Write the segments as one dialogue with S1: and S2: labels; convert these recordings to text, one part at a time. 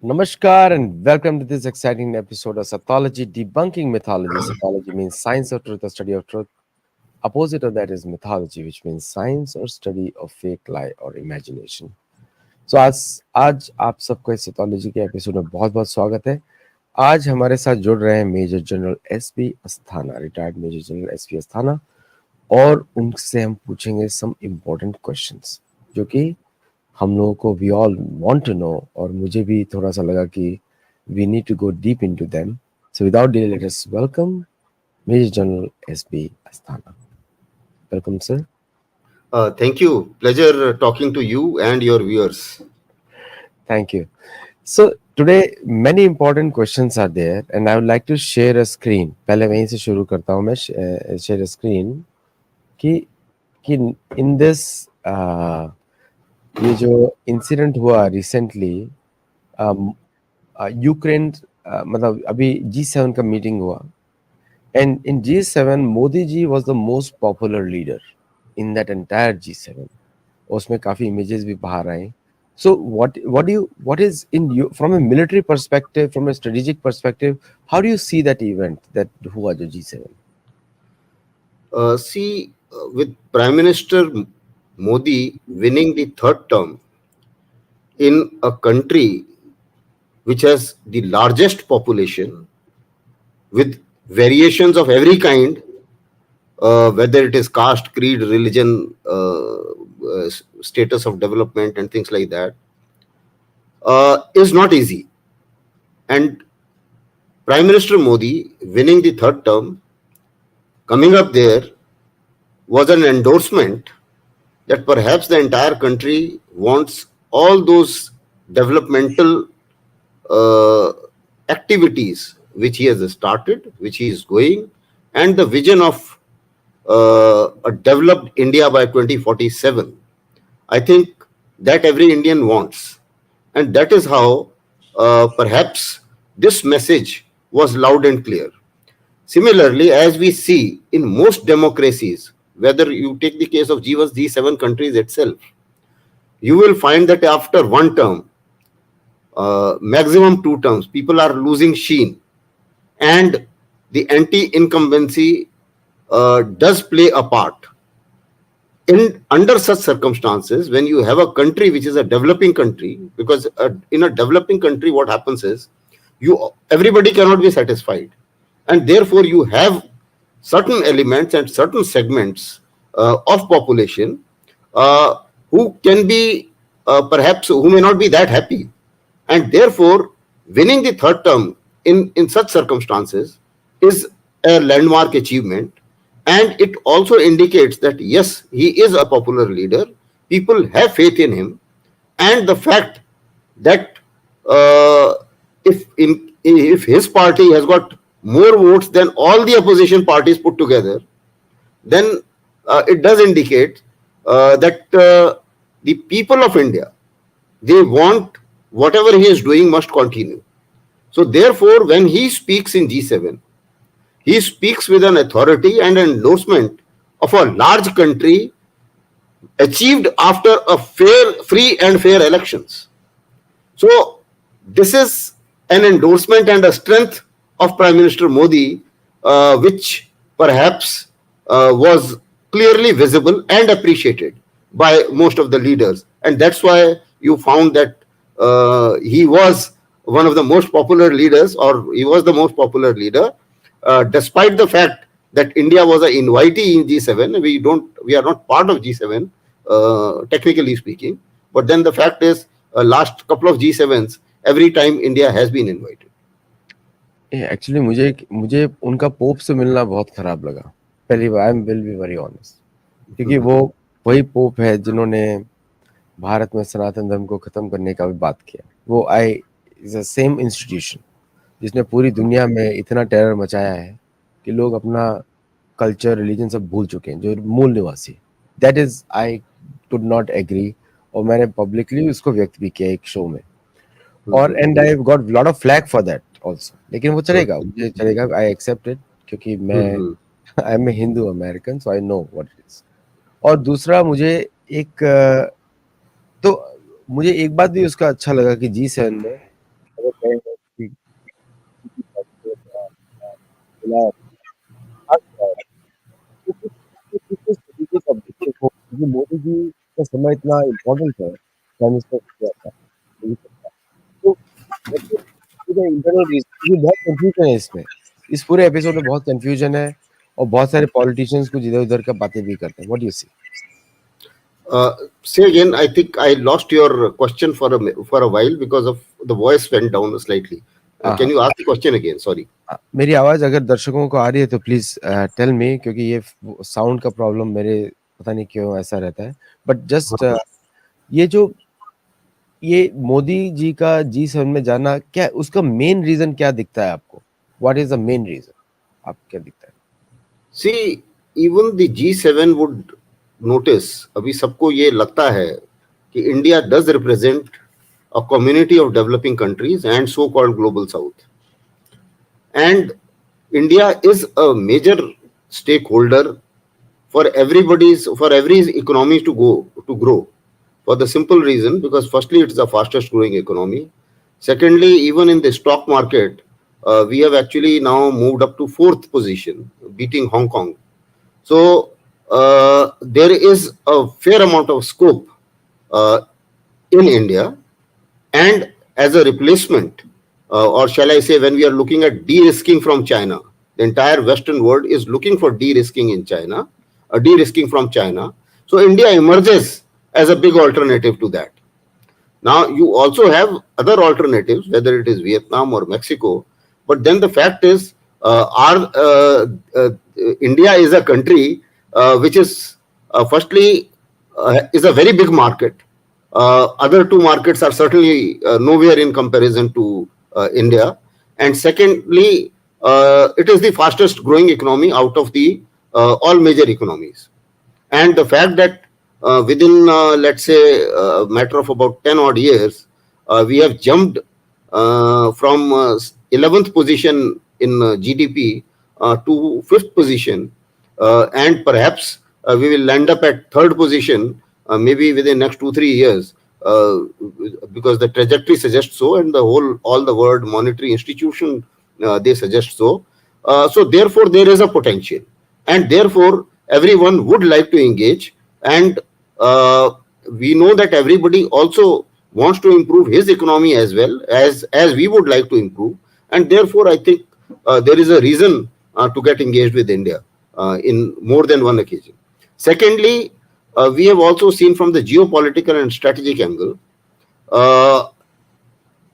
S1: Namaskar and welcome to this exciting episode of Sattology, debunking mythology. Sattology means science of truth, the study of truth. Opposite of that is mythology, which means science or study of fake lie or imagination. So आज आप सबको इस Sattology के episode में बहुत बहुत स्वागत है। आज हमारे साथ जुड़ रहे हैं major general SP Asthana, retired major general SP Asthana, और उनसे हम पूछेंगे सम इम्पोर्टेंट क्वेश्चंस जो कि हम लोगों को we all want to know, और मुझे भी थोड़ा सा लगा कि we need to go deep into them. So without delay let us welcome major general SP Asthana. Welcome sir.
S2: Thank you. Pleasure talking to you and your viewers.
S1: Thank you. So today many important questions are there and I would like to share a screen. पहले वहीं से शुरू करता हूँ मैं. share a screen कि in this ये जो इंसिडेंट हुआ रिसेंटली यूक्रेन, मतलब अभी G7 का मीटिंग हुआ, and in G7 Modi ji was the most popular leader in that entire G7. उसमें काफी इमेजेस भी बाहर आए. सो what is in you from a military perspective, from a strategic perspective, how do you see that event that हुआ जो G7?
S2: With Prime Minister Modi winning the third term in a country which has the largest population with variations of every kind, whether it is caste, creed, religion, status of development and things like that, is not easy. And Prime Minister Modi winning the third term, coming up there, was an endorsement that perhaps the entire country wants all those developmental activities which he has started, which he is going, and the vision of a developed India by 2047. I think that every Indian wants. And that is how perhaps this message was loud and clear. Similarly, as we see in most democracies, whether you take the case of G7 countries itself, you will find that after one term, maximum 2 terms, people are losing sheen, and the anti-incumbency does play a part. Under such circumstances, when you have a country which is a developing country, because in a developing country, what happens is everybody cannot be satisfied, and therefore you have certain elements and certain segments of population who can be perhaps who may not be that happy, and therefore winning the third term in such circumstances is a landmark achievement, and it also indicates that yes, he is a popular leader, people have faith in him, and the fact that if his party has got more votes than all the opposition parties put together, then it does indicate that the people of India, they want whatever he is doing must continue. So therefore, when he speaks in G7, he speaks with an authority and an endorsement of a large country achieved after a free and fair elections. So this is an endorsement and a strength of Prime Minister Modi, which perhaps was clearly visible and appreciated by most of the leaders. And that's why you found that he was one of the most popular leaders, or he was the most popular leader, despite the fact that India was an invitee in G7. We are not part of G7, technically speaking. But then the fact is, last couple of G7s, every time India has been invited.
S1: Actually मुझे उनका pope से मिलना बहुत खराब लगा, पहली बार. I will be very honest, क्योंकि वो वही पोप है जिन्होंने भारत में सनातन धर्म को खत्म करने का भी बात किया. वो इज अ सेम इंस्टीट्यूशन जिसने पूरी दुनिया में इतना टेरर मचाया है कि लोग अपना कल्चर, रिलीजन सब भूल चुके हैं, जो मूल निवासी. That is I could not agree, और मैंने पब्लिकली उसको व्यक्त भी किया एक शो में, और and I got lot of flag for that also. लेकिन वो चलेगा, मुझे चलेगा, आई एक्सेप्ट इट, क्योंकि मैं I am a Hindu American, so I know what it is. और दूसरा मुझे एक बात भी उसका अच्छा लगा कि G7 में अगर कहें कि किसी particular, जिला खास है, तो किस तरीके का objective हो, क्योंकि मोदी जी का समय इतना इम्पोर्टेंट है, प्राइम मिनिस्टर किया था, मोदी सरकार। तो वैसे पूरे इंटरनल रीज़न, क्योंकि बहुत कन्फ्यूजन है इसमें। इस पूरे एपिसोड में बहुत कन्फ्यूजन है और बहुत सारे पॉलिटिशियंस कुछ इधर-उधर का बातें भी करते हैं। What do you see?
S2: Say again. I think I lost your question for a while because of the voice went down slightly.
S1: हाँ, हाँ।
S2: Can you ask the question again? Sorry.
S1: मेरी आवाज़ अगर दर्शकों को आ रही है तो प्लीज़ टेल मी, क्योंकि ये साउंड का प्रॉब्लम मेरे पता नहीं क्यों ऐसा रहता है। बट जस्ट ये जो ये मोदी जी का G7 में जाना, क्या उसका मेन रीज़न क्या दिखता है आपको? What is the main reason? आपको क्या दिखता है?
S2: See, even the G7 would notice. अभी सबको ये लगता है कि India does represent a community of developing countries and so-called global south. And India is a major stakeholder for every economy to grow, for the simple reason, because firstly it's the fastest growing economy. Secondly, even in the stock market, we have actually now moved up to fourth position, beating Hong Kong. So there is a fair amount of scope uh, in India. And as a replacement, or shall I say, when we are looking at de-risking from China, the entire Western world is looking for de-risking in China, de-risking from China. So India emerges as a big alternative to that. Now, you also have other alternatives, whether it is Vietnam or Mexico. But then the fact is, India is a country which is, firstly, is a very big market. Other two markets are certainly nowhere in comparison to India. And secondly, it is the fastest growing economy out of the all major economies. And the fact that within, let's say, a matter of about 10 odd years, we have jumped from 11th position in GDP to 5th position, and perhaps we will land up at third position maybe within next 2 3 years, uh, because the trajectory suggests so, and all the world monetary institution they suggest so. So therefore, there is a potential, and therefore everyone would like to engage, and we know that everybody also wants to improve his economy as well as we would like to improve, and therefore I think there is a reason to get engaged with India in more than one occasion. Secondly, we have also seen from the geopolitical and strategic angle, uh,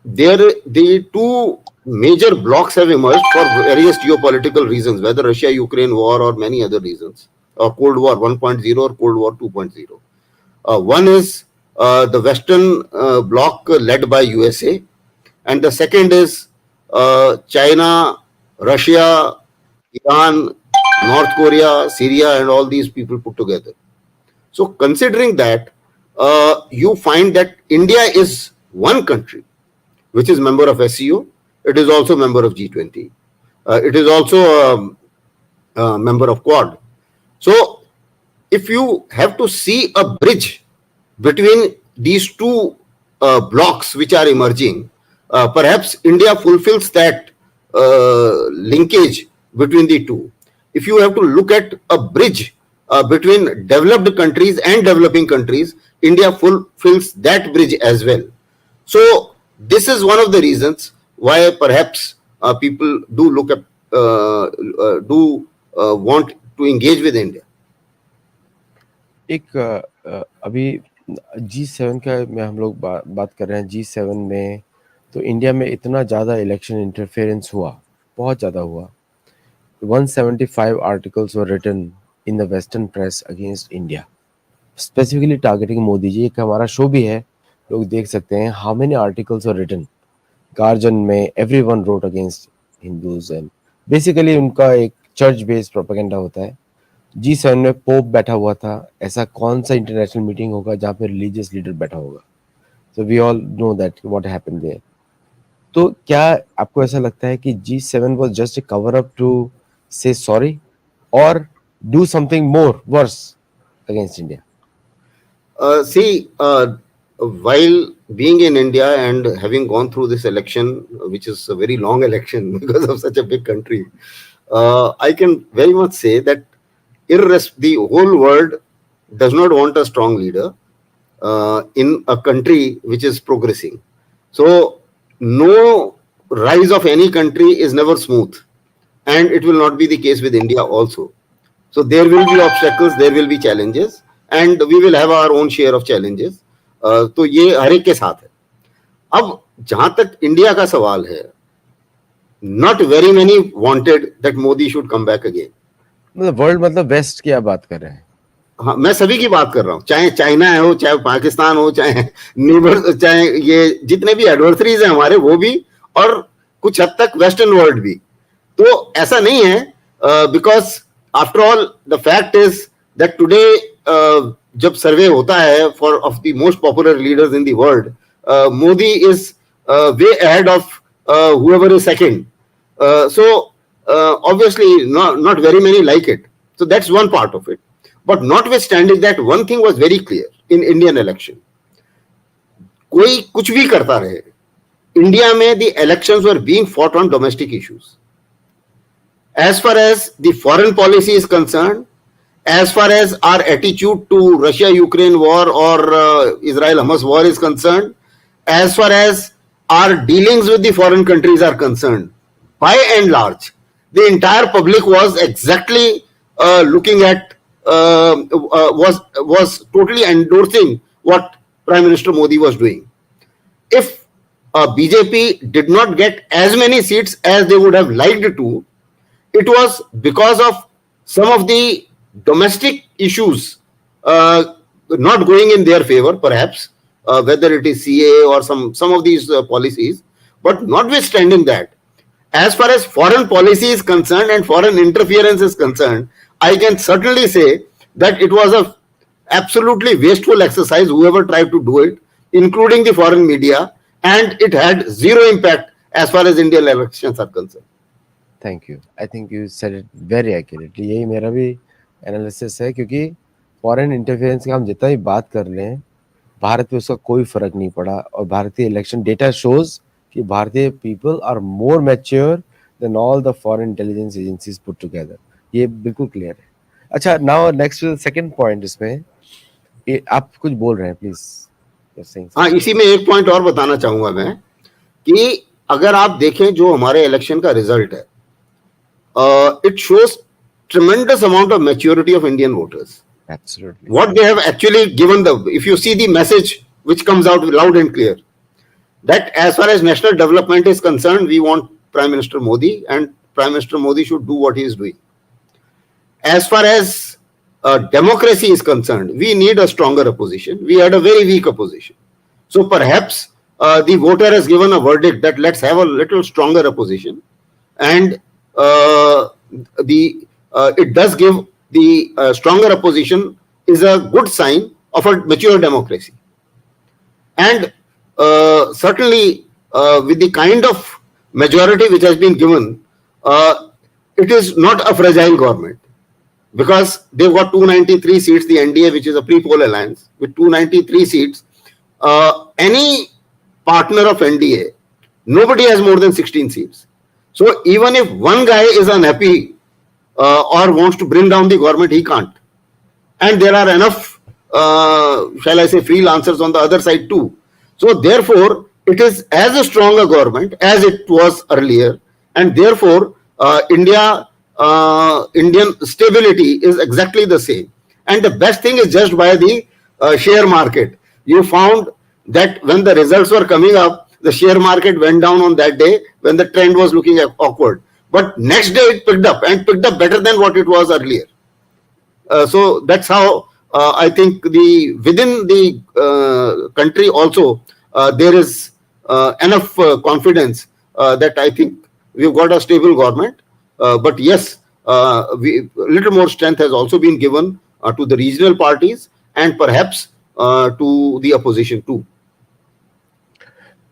S2: there the two major blocks have emerged for various geopolitical reasons, whether Russia-Ukraine war or many other reasons, or Cold War 1.0 or Cold War 2.0. One is the Western bloc led by USA, and the second is China, Russia, Iran, North Korea, Syria, and all these people put together. So, considering that, you find that India is one country which is member of SCO. It is also member of G20. It is also a member of Quad. So, if you have to see a bridge between these two blocks which are emerging, perhaps India fulfills that linkage between the two. If you have to look at a bridge between developed countries and developing countries, India fulfills that bridge as well. So this is one of the reasons why perhaps people do look at do want to engage with India.
S1: एक अभी G7 का में हम लोग बात कर रहे हैं। G7 में तो इंडिया में इतना ज़्यादा इलेक्शन इंटरफेरेंस हुआ, बहुत ज़्यादा हुआ। 175 articles were written in the western press against India, specifically targeting Modi ji. एक हमारा शो भी है, लोग देख सकते हैं। How many articles were written? Guardian में everyone wrote against Hindus, and basically उनका एक चर्च बेस्ड प्रोपेगेंडा होता है। G7 में पोप बैठा हुआ था। ऐसा कौन सा इंटरनेशनल मीटिंग होगा जहाँ पे रिलीजियस लीडर बैठा होगा? So we all know that what happened there. तो क्या आपको ऐसा लगता है कि G7 was just a cover up to say sorry और do something more worse against India?
S2: See, while being in India and having gone through this election, which is a very long election because of such a big country, I can very much say that the whole world does not want a strong leader in a country which is progressing. So, no rise of any country is never smooth, and it will not be the case with India also. So there will be obstacles, there will be challenges, and we will have our own share of challenges. तो ये हर एक के साथ है. अब जहां तक India का सवाल है, not very many wanted that Modi should come back again.
S1: मतलब वर्ल्ड मतलब वेस्ट की आप बात कर रहे हैं?
S2: हाँ, मैं सभी की बात कर रहा हूँ, चाहे चाइना हो, चाहे पाकिस्तान हो, चाहे नेबर, चाहे ये जितने भी एडवर्सरीज हैं हमारे, वो भी, और कुछ हद तक वेस्टर्न वर्ल्ड भी. तो ऐसा नहीं है, because after all the fact is that today जब सर्वे होता है for of the most popular leaders in the world, Modi is way ahead of whoever is second. So obviously not very many like it. So that's one part of it. But notwithstanding that, one thing was very clear in Indian election. कोई कुछ भी करता रहे, India में the elections were being fought on domestic issues. As far as the foreign policy is concerned, as far as our attitude to Russia-Ukraine war or Israel-Hamas war is concerned, as far as our dealings with the foreign countries are concerned, by and large, the entire public was exactly looking at, was totally endorsing what Prime Minister Modi was doing. If BJP did not get as many seats as they would have liked to, it was because of some of the domestic issues not going in their favor, perhaps, whether it is CA or some of these policies. But notwithstanding that, as far as foreign policy is concerned and foreign interference is concerned, I can certainly say that it was a absolutely wasteful exercise, whoever tried to do it, including the foreign media, and it had zero impact as far as Indian elections are concerned.
S1: Thank you. I think you said it very accurately. यही मेरा भी analysis है, क्योंकि foreign interference का हम जितना ही बात कर लें, भारत पे उसका कोई फर्क नहीं पड़ा. और भारतीय इलेक्शन डेटा शोज कि भारतीय people are more mature than all the foreign intelligence agencies put together. ये बिल्कुल क्लियर है. अच्छा, नाउ नेक्स्ट सेकंड पॉइंट. इसमें आप कुछ बोल रहे हैं, प्लीज.
S2: हाँ, इसी में एक पॉइंट और बताना चाहूंगा मैं कि अगर आप देखें जो हमारे इलेक्शन का रिजल्ट है, it shows tremendous amount of maturity of Indian voters.
S1: Absolutely.
S2: What they have actually given, if you see the message which comes out loud and clear, that as far as national development is concerned, we want Prime Minister Modi, and Prime Minister Modi should do what he is doing. As far as democracy is concerned, we need a stronger opposition. We had a very weak opposition. So perhaps the voter has given a verdict that let's have a little stronger opposition, and it does give the stronger opposition is a good sign of a mature democracy. And certainly with the kind of majority which has been given, it is not a fragile government, because they've got 293 seats, the NDA, which is a pre-poll alliance, with 293 seats. Any partner of NDA, nobody has more than 16 seats. So even if one guy is unhappy or wants to bring down the government, he can't. And there are enough, shall I say, freelancers on the other side too. So therefore, it is as strong a government as it was earlier, and therefore Indian stability is exactly the same. And the best thing is just by the share market. You found that when the results were coming up, the share market went down on that day when the trend was looking awkward. But next day it picked up, and picked up better than what it was earlier. So that's how I think within the country also there is enough confidence that I think we've got a stable government. But yes, little more strength has also been given to the regional parties, and perhaps to the opposition too.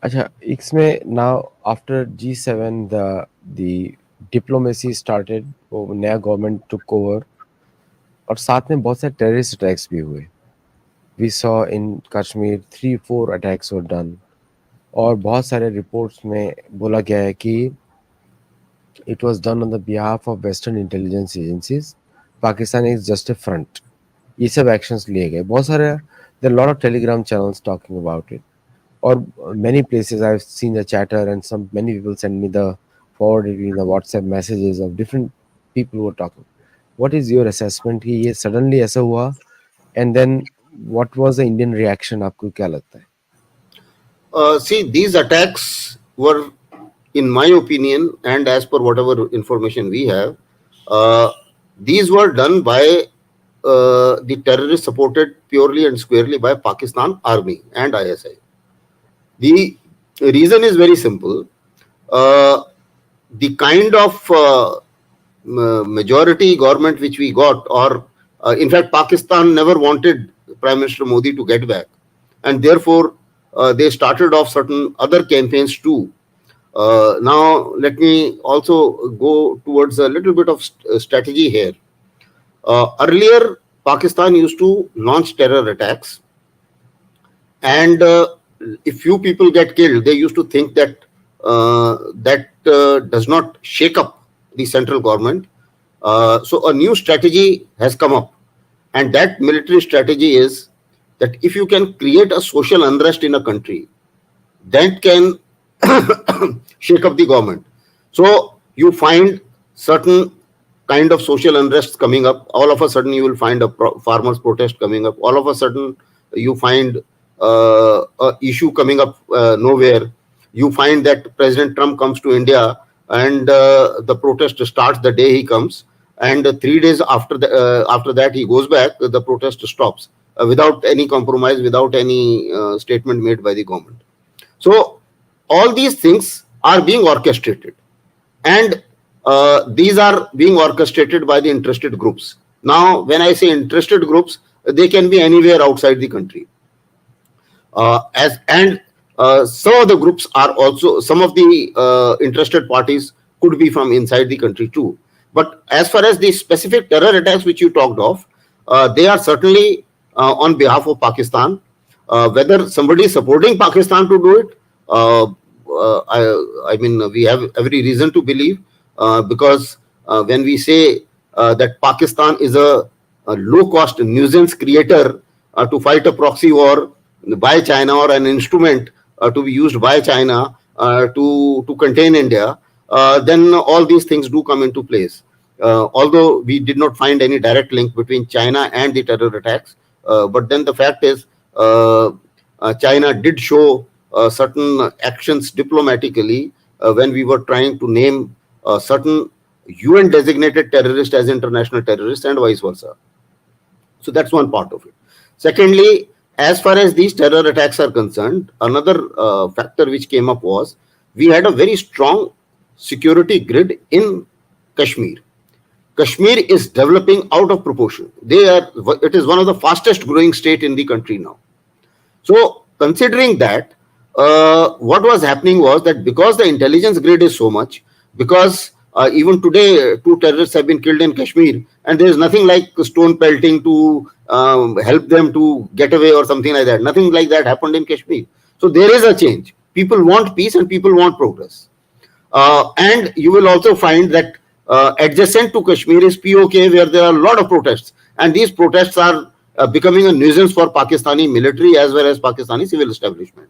S1: अच्छा, इसमें now after G7 the diplomacy started. वो नया government took over, और साथ में बहुत सारे terrorist attacks भी हुए we saw in Kashmir 3-4 attacks were done. और बहुत सारे रिपोर्ट्स में बोला गया है कि it was done on the behalf of Western intelligence agencies. Pakistan is just a front. ये सब actions लिए गए बहुत सारे. There are a lot of Telegram channels talking about it. Or many places I've seen the chatter and many people send me the forwarded me the WhatsApp messages of different people who are talking. What is your assessment कि ये suddenly ऐसा हुआ and then what was the Indian reaction आपको क्या लगता है?
S2: See, these attacks were, in my opinion, and as per whatever information we have, these were done by the terrorists supported purely and squarely by Pakistan Army and ISI. The reason is very simple. The kind of majority government which we got, or in fact, Pakistan never wanted Prime Minister Modi to get back, and therefore they started off certain other campaigns too. Now, let me also go towards a little bit of strategy here. Earlier, Pakistan used to launch terror attacks, and if few people get killed, they used to think that does not shake up the central government. So a new strategy has come up, and that military strategy is that if you can create a social unrest in a country, that can shake up the government. So you find certain kind of social unrest coming up. All of a sudden, you will find a farmers' protest coming up. All of a sudden, you find a issue coming up nowhere. You find that President Trump comes to India, and the protest starts the day he comes, and 3 days after that he goes back. The protest stops without any compromise, without any statement made by the government. So all these things are being orchestrated, and these are being orchestrated by the interested groups. Now, when I say interested groups, they can be anywhere outside the country. Some of the groups are also, some of the interested parties could be from inside the country too. But as far as the specific terror attacks which you talked of, they are certainly on behalf of Pakistan. Whether somebody is supporting Pakistan to do it, I mean, we have every reason to believe, because when we say that Pakistan is a low-cost nuisance creator to fight a proxy war by China, or an instrument to be used by China to contain India, then all these things do come into place. Although we did not find any direct link between China and the terror attacks, but then the fact is China did show certain actions diplomatically when we were trying to name certain UN designated terrorists as international terrorists and vice versa. So that's one part of it. Secondly, as far as these terror attacks are concerned, another factor which came up was we had a very strong security grid in Kashmir. Kashmir is developing out of proportion. It is one of the fastest growing state in the country now. So considering that, what was happening was that because the intelligence grid is so much, because even today 2 terrorists have been killed in Kashmir, and there is nothing like stone pelting to help them to get away or something like that. Nothing like that happened in Kashmir. So there is a change. People want peace and people want progress. And you will also find that adjacent to Kashmir is POK, where there are a lot of protests, and these protests are becoming a nuisance for Pakistani military as well as Pakistani civil establishment.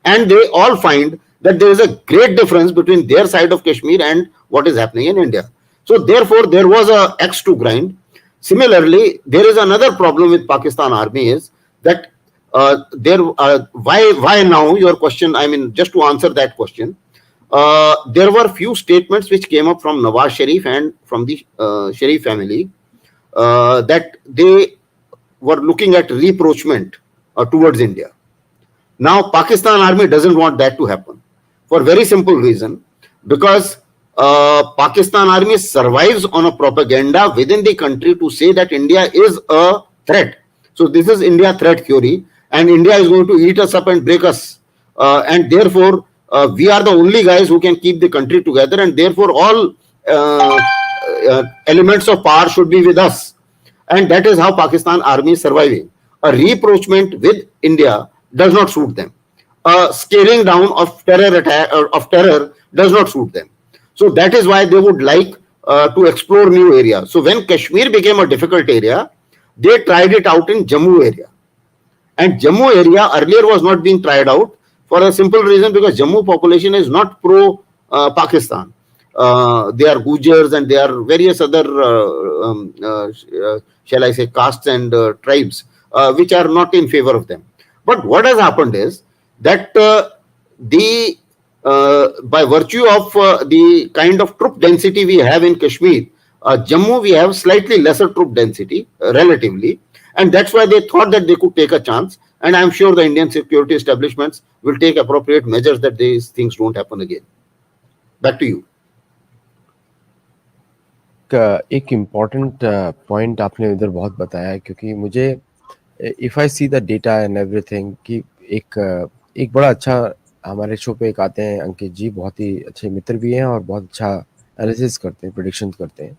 S2: And they all find that there is a great difference between their side of Kashmir and what is happening in India. So therefore, there was a axe to grind. Similarly, there is another problem with Pakistan Army is that why now? Your question, I mean, just to answer that question, there were few statements which came up from Nawaz Sharif and from the Sharif family that they were looking at rapprochement towards India. Now, Pakistan Army doesn't want that to happen for very simple reason, because Pakistan Army survives on a propaganda within the country to say that India is a threat. So this is India threat theory, and India is going to eat us up and break us, and therefore we are the only guys who can keep the country together, and therefore all elements of power should be with us, and that is how Pakistan Army is surviving. a rapprochement with India does not suit them. A scaling down of terror attack of terror does not suit them. So that is why they would like to explore new areas. So when Kashmir became a difficult area, they tried it out in Jammu area. And Jammu area earlier was not being tried out for a simple reason, because Jammu population is not pro Pakistan. They are Gujars and they are various other, shall I say, castes and tribes, which are not in favor of them. But what has happened is that the by virtue of the kind of troop density we have in Kashmir, Jammu we have slightly lesser troop density relatively, and that's why they thought that they could take a chance. And I'm sure the Indian security establishments will take appropriate measures that these things don't happen again. Back to you.
S1: एक important point आपने इधर बहुत बताया, क्योंकि मुझे if I see the data and everything कि एक बड़ा अच्छा, हमारे शो पे एक आते हैं अंकित जी, बहुत ही अच्छे मित्र भी हैं और बहुत अच्छा एनालिसिस करते हैं, प्रेडिक्शन करते हैं।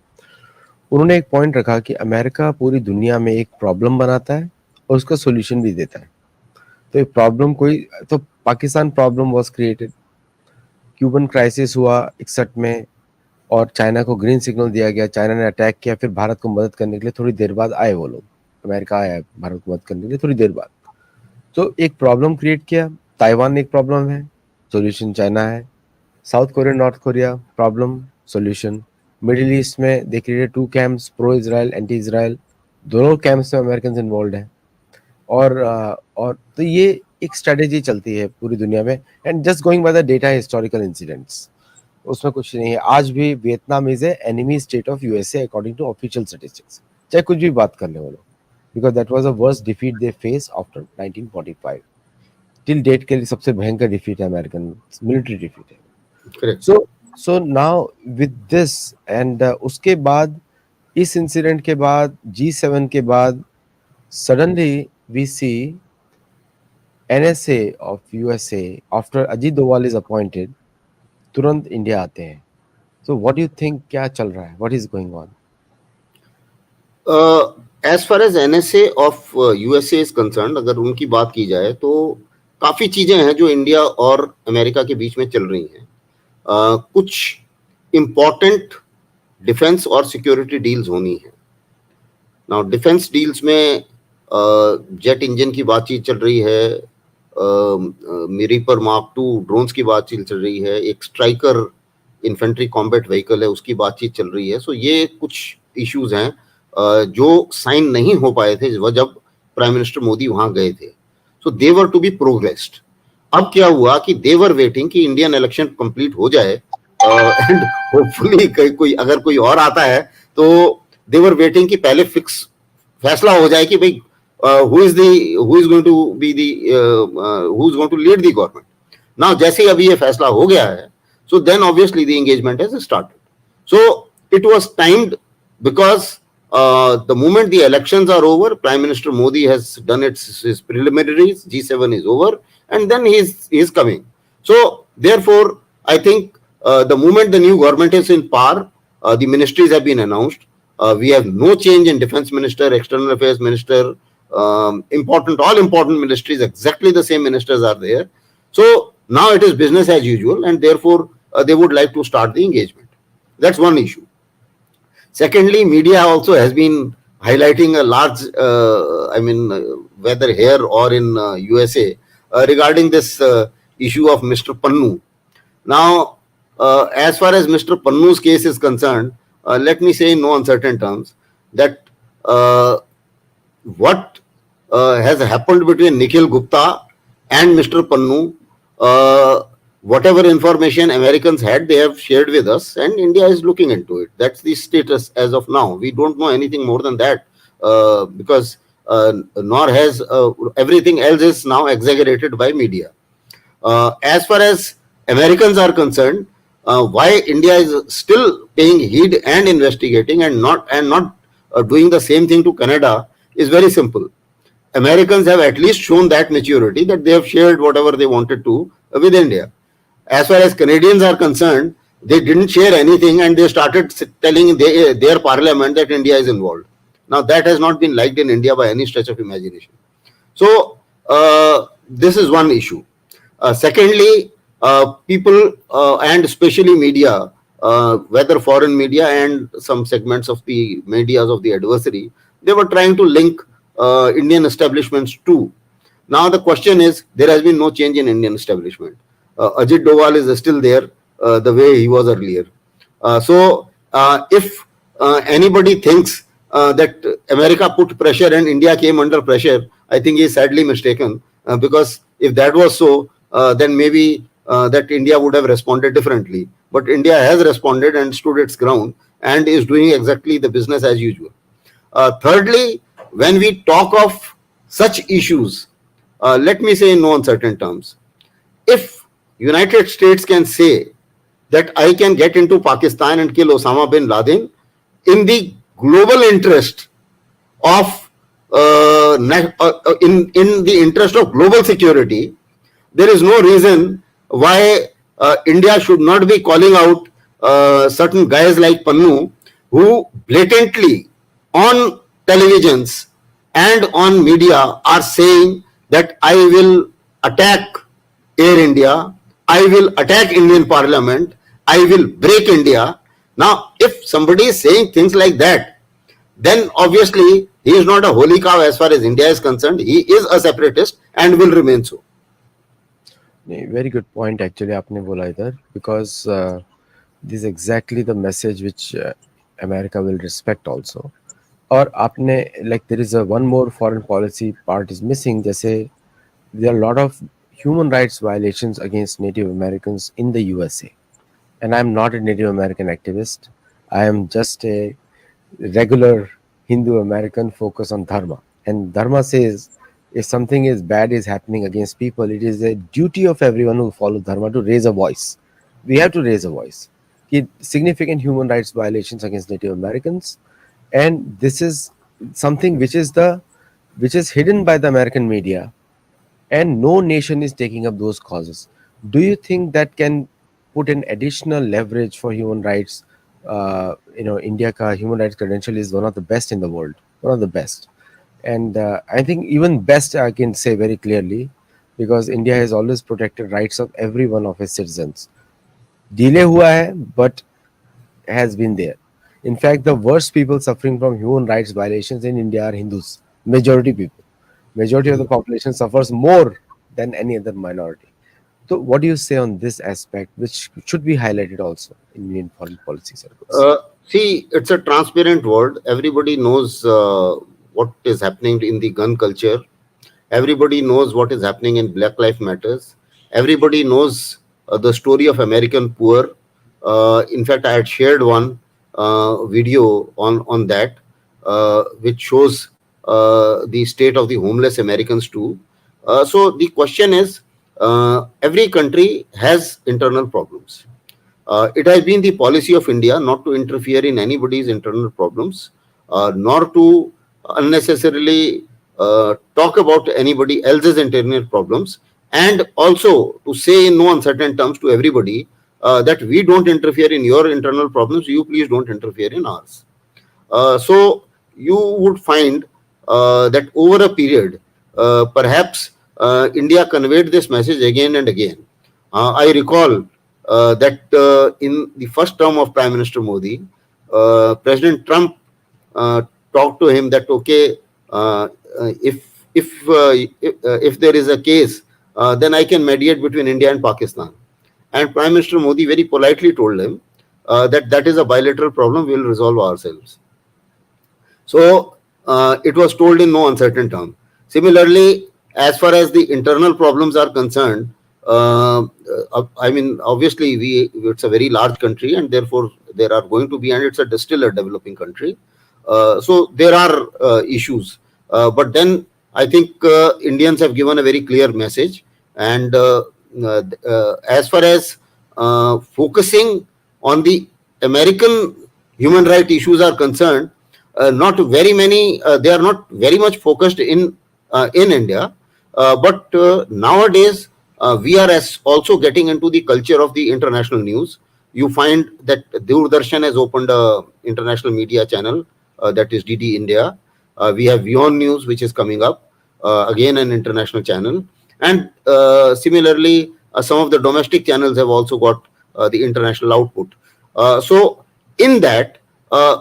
S1: उन्होंने एक पॉइंट रखा कि अमेरिका पूरी दुनिया में एक प्रॉब्लम बनाता है और उसका सोल्यूशन भी देता है। तो एक प्रॉब्लम तो Pakistan problem was created, Cuban crisis हुआ 61 में और चाइना को ग्रीन सिग्नल दिया गया, चाइना ने अटैक किया, फिर भारत को मदद करने के लिए थोड़ी देर बाद आए वो लोग, अमेरिका आया भारत को मदद करने के लिए थोड़ी देर बाद। तो एक प्रॉब्लम क्रिएट किया, ताइवान एक प्रॉब्लम है, सॉल्यूशन चाइना है, South Korea North Korea problem solution, Middle East में they created 2 camps, pro Israel anti Israel, दोनों कैंप्स में अमेरिकन इन्वॉल्व हैं। और तो ये एक स्ट्रेटेजी चलती है पूरी दुनिया में, and just going by the data historical incidents, उसमें कुछ नहीं है। आज भी Vietnam is a enemy state of USA according to official statistics, चाहे कुछ भी बात कर ले वो लोग, because that was the worst defeat they face after 1945। Till date के लिए सबसे भयंकर डिफीट है, अमेरिकन मिलिट्री डिफीट है। So now with this and उसके बाद, इस इंसिडेंट के बाद, G7 के बाद, suddenly we see NSA of USA after Ajit Doval is appointed, तुरंत इंडिया आते हैं। So what do you think, क्या चल रहा है, what is going on?
S2: As far as NSA of USA is concern, अगर उनकी बात की जाए तो काफी चीजें हैं जो इंडिया और अमेरिका के बीच में चल रही हैं। कुछ इंपॉर्टेंट डिफेंस और सिक्योरिटी डील्स होनी है। नाउ डिफेंस डील्स में जेट इंजन की बातचीत चल रही है, रीपर मार्क 2 ड्रोन्स की बातचीत चल रही है, एक स्ट्राइकर इन्फेंट्री कॉम्बैट व्हीकल है उसकी बातचीत चल रही है। सो ये कुछ इश्यूज हैं जो साइन नहीं हो पाए थे जब प्राइम मिनिस्टर मोदी वहां गए थे। सो दे वर टू बी प्रोग्रेस्ड। अब क्या हुआ कि दे वर वेटिंग कि इंडियन इलेक्शन कंप्लीट हो जाए एंड होपफुली अगर कोई और आता है तो दे वर वेटिंग कि पहले फिक्स फैसला हो जाए कि भाई who is going to be the who is going to lead the government. Now जैसे ही अभी ये फैसला हो गया है, so then obviously the engagement has started. So it was timed because the moment the elections are over, Prime Minister Modi has done his preliminaries, G7 is over, and then he is coming. So therefore, I think the moment the new government is in power, the ministries have been announced. We have no change in defense minister, external affairs minister, all important ministries, exactly the same ministers are there. So now it is business as usual, and therefore they would like to start the engagement. That's one issue. Secondly, media also has been highlighting a large, whether here or in USA, regarding this issue of Mr. Pannu. Now, as far as Mr. Pannu's case is concerned, let me say in no uncertain terms that what has happened between Nikhil Gupta and Mr. Pannu, whatever information Americans had, they have shared with us, and India is looking into it. That's the status as of now. We don't know anything more than that because nor has everything else is now exaggerated by media. As far as Americans are concerned, why India is still paying heed and investigating and not doing the same thing to Canada is very simple. Americans have at least shown that maturity that they have shared whatever they wanted to with India. As far as Canadians are concerned, they didn't share anything and they started telling their parliament that India is involved. Now that has not been liked in India by any stretch of imagination. So this is one issue. Secondly, people and especially media, whether foreign media and some segments of the medias of the adversary, they were trying to link Indian establishments too. Now the question is, there has been no change in Indian establishment. Ajit Doval is still there the way he was earlier. If anybody thinks that America put pressure and India came under pressure, I think he is sadly mistaken. Because if that was so, then maybe that India would have responded differently. But India has responded and stood its ground and is doing exactly the business as usual. Thirdly, when we talk of such issues, let me say in no uncertain terms, if United States can say that I can get into Pakistan and kill Osama bin Laden in the global interest of in the interest of global security, there is no reason why India should not be calling out certain guys like Pannu who blatantly on televisions and on media are saying that I will attack Air India, I will attack Indian Parliament, I will break India. Now, if somebody is saying things like that, then obviously he is not a holy cow as far as India is concerned. He is a separatist and will remain so.
S1: Very good point actually आपने बोला इधर, because this is exactly the message which America will respect also. और आपने, like, there is a one more foreign policy part is missing. जैसे there are a lot of human rights violations against Native Americans in the USA, and I'm not a Native American activist. I am just a regular Hindu American focused on dharma. And dharma says if something is bad is happening against people, it is a duty of everyone who follows dharma to raise a voice. We have to raise a voice. Significant human rights violations against Native Americans, and this is something which is hidden by the American media, and no nation is taking up those causes. Do you think that can put an additional leverage for human rights? India ka human rights credential is one of the best in the world, one of the best. And I think even best I can say very clearly, because India has always protected rights of every one of its citizens. Delay hua hai, but has been there. In fact, the worst people suffering from human rights violations in India are Hindus. Majority people. Majority of the population suffers more than any other minority. So, what do you say on this aspect, which should be highlighted also in Indian foreign policy circles?
S2: See, it's a transparent world. Everybody knows what is happening in the gun culture. Everybody knows what is happening in Black Lives Matters. Everybody knows the story of American poor. In fact, I had shared one video on that, which shows the state of the homeless Americans too. So the question is, every country has internal problems. It has been the policy of India not to interfere in anybody's internal problems, nor to unnecessarily talk about anybody else's internal problems, and also to say in no uncertain terms to everybody that we don't interfere in your internal problems, you please don't interfere in ours. So you would find that over a period, perhaps India conveyed this message again and again. I recall that in the first term of Prime Minister Modi, President Trump talked to him that okay, if there is a case, then I can mediate between India and Pakistan. And Prime Minister Modi very politely told him that that is a bilateral problem, we will resolve ourselves. So it was told in no uncertain term. Similarly, as far as the internal problems are concerned, I mean, obviously, it's a very large country, and therefore there are going to be, and it's still a developing country. So there are issues, but then I think Indians have given a very clear message, and as far as focusing on the American human rights issues are concerned, not very many. They are not very much focused in India, but nowadays we are also getting into the culture of the international news. You find that Doordarshan has opened a international media channel that is DD India. We have Beyond News, which is coming up. again an international channel, and similarly some of the domestic channels have also got the international output. So in that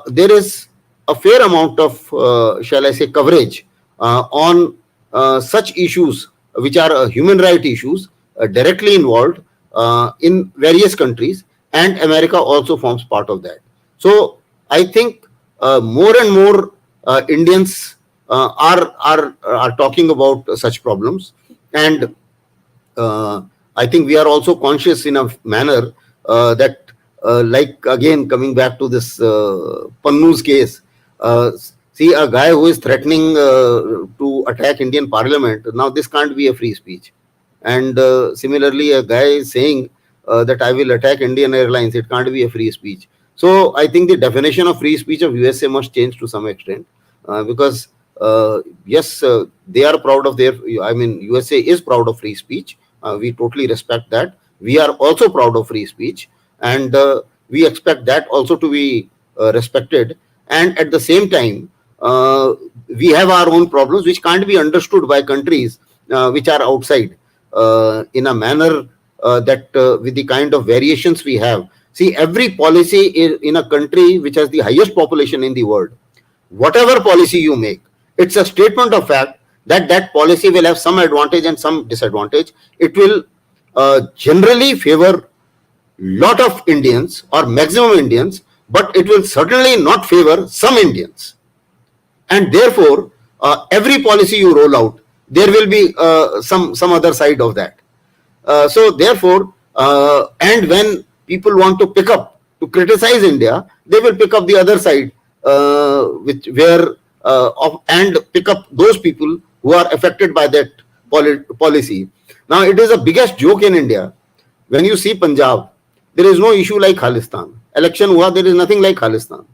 S2: there is a fair amount of shall I say coverage on such issues which are human right issues directly involved in various countries, and America also forms part of that. So I think more and more Indians are talking about such problems, and uh, I think we are also conscious in a manner that, like again coming back to this Pannu's case, uh, see a guy who is threatening to attack Indian Parliament. Now this can't be a free speech, and similarly, a guy is saying that I will attack Indian Airlines. It can't be a free speech. So I think the definition of free speech of USA must change to some extent, because yes, they are proud of their. I mean, USA is proud of free speech. We totally respect that. We are also proud of free speech, and we expect that also to be respected. And at the same time, we have our own problems which can't be understood by countries which are outside in a manner that with the kind of variations we have. See, every policy in a country which has the highest population in the world, whatever policy you make, it's a statement of fact that that policy will have some advantage and some disadvantage. It will generally favor lot of Indians or maximum Indians, but it will certainly not favor some Indians. And therefore, every policy you roll out, there will be some other side of that. So therefore, and when people want to pick up to criticize India, they will pick up the other side, which where and pick up those people who are affected by that policy. Now it is the biggest joke in India. When you see Punjab, there is no issue like Khalistan. Election hua, there is nothing like Khalistan.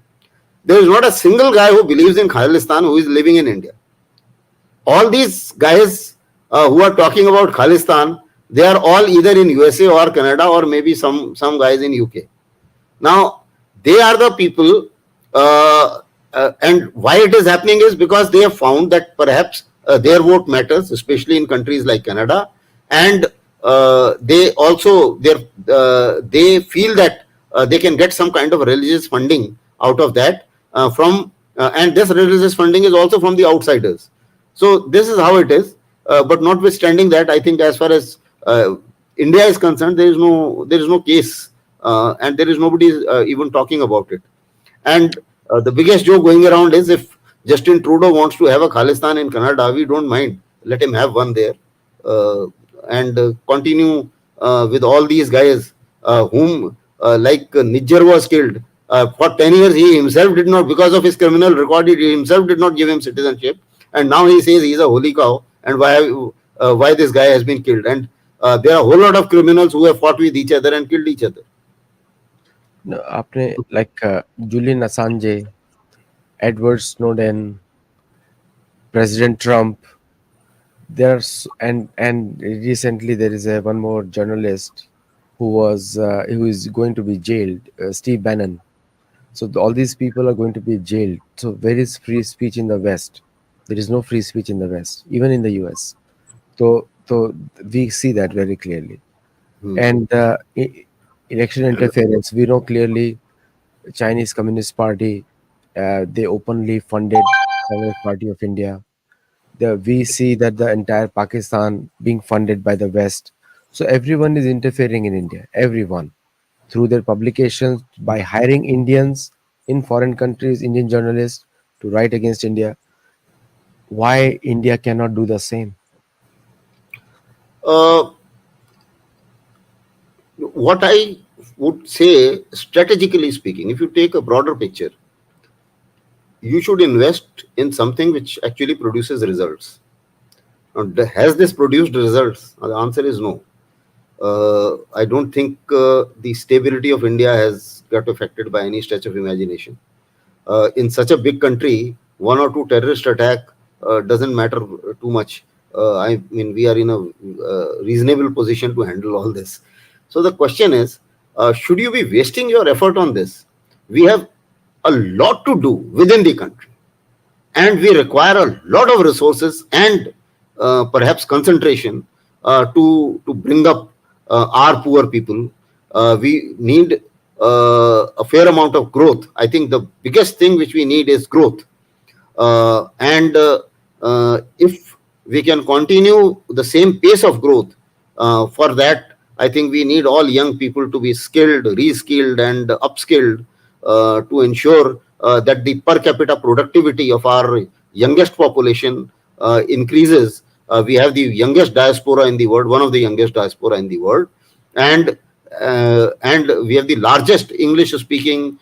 S2: There is not a single guy who believes in Khalistan who is living in India. All these guys who are talking about Khalistan, they are all either in USA or Canada, or maybe some guys in UK. Now they are the people, and why it is happening is because they have found that perhaps their vote matters, especially in countries like Canada, and they also they feel that they can get some kind of religious funding out of that from and this religious funding is also from the outsiders. So this is how it is. But notwithstanding that, I think as far as India is concerned, there is no case, and there is nobody even talking about it. And the biggest joke going around is, if Justin Trudeau wants to have a Khalistan in Canada, we don't mind. Let him have one there, and continue with all these guys whom like Nijjar was killed. For 10 years, he himself did not, because of his criminal record, he himself did not give him citizenship. And now he says he's a holy cow, and why this guy has been killed. And there are a whole lot of criminals who have fought with each other and killed each other.
S1: No, आपने like Julian Assange, Edward Snowden, President Trump. There's and recently there is one more journalist who is going to be jailed, Steve Bannon. So all these people are going to be jailed. So where is free speech in the West? There is no free speech in the West, even in the US. So we see that very clearly. And election interference, we know clearly Chinese Communist Party, they openly funded Communist Party of India. We see that the entire Pakistan being funded by the West. So everyone is interfering in India, everyone, through their publications, by hiring Indians in foreign countries, Indian journalists, to write against India. Why India cannot do the same?
S2: What I would say, strategically speaking, if you take a broader picture, you should invest in something which actually produces results. Now, has this produced results? The answer is no. I don't think the stability of India has got affected by any stretch of imagination. In such a big country, one or two terrorist attack doesn't matter too much. I mean, we are in a reasonable position to handle all this. So the question is, should you be wasting your effort on this? We have a lot to do within the country, and we require a lot of resources and perhaps concentration to bring up our poor people. We need a fair amount of growth. I think the biggest thing which we need is growth. And if we can continue the same pace of growth, for that, I think we need all young people to be skilled, reskilled, and upskilled to ensure that the per capita productivity of our youngest population increases. We have the youngest diaspora in the world, one of the youngest diaspora in the world, and and we have the largest English-speaking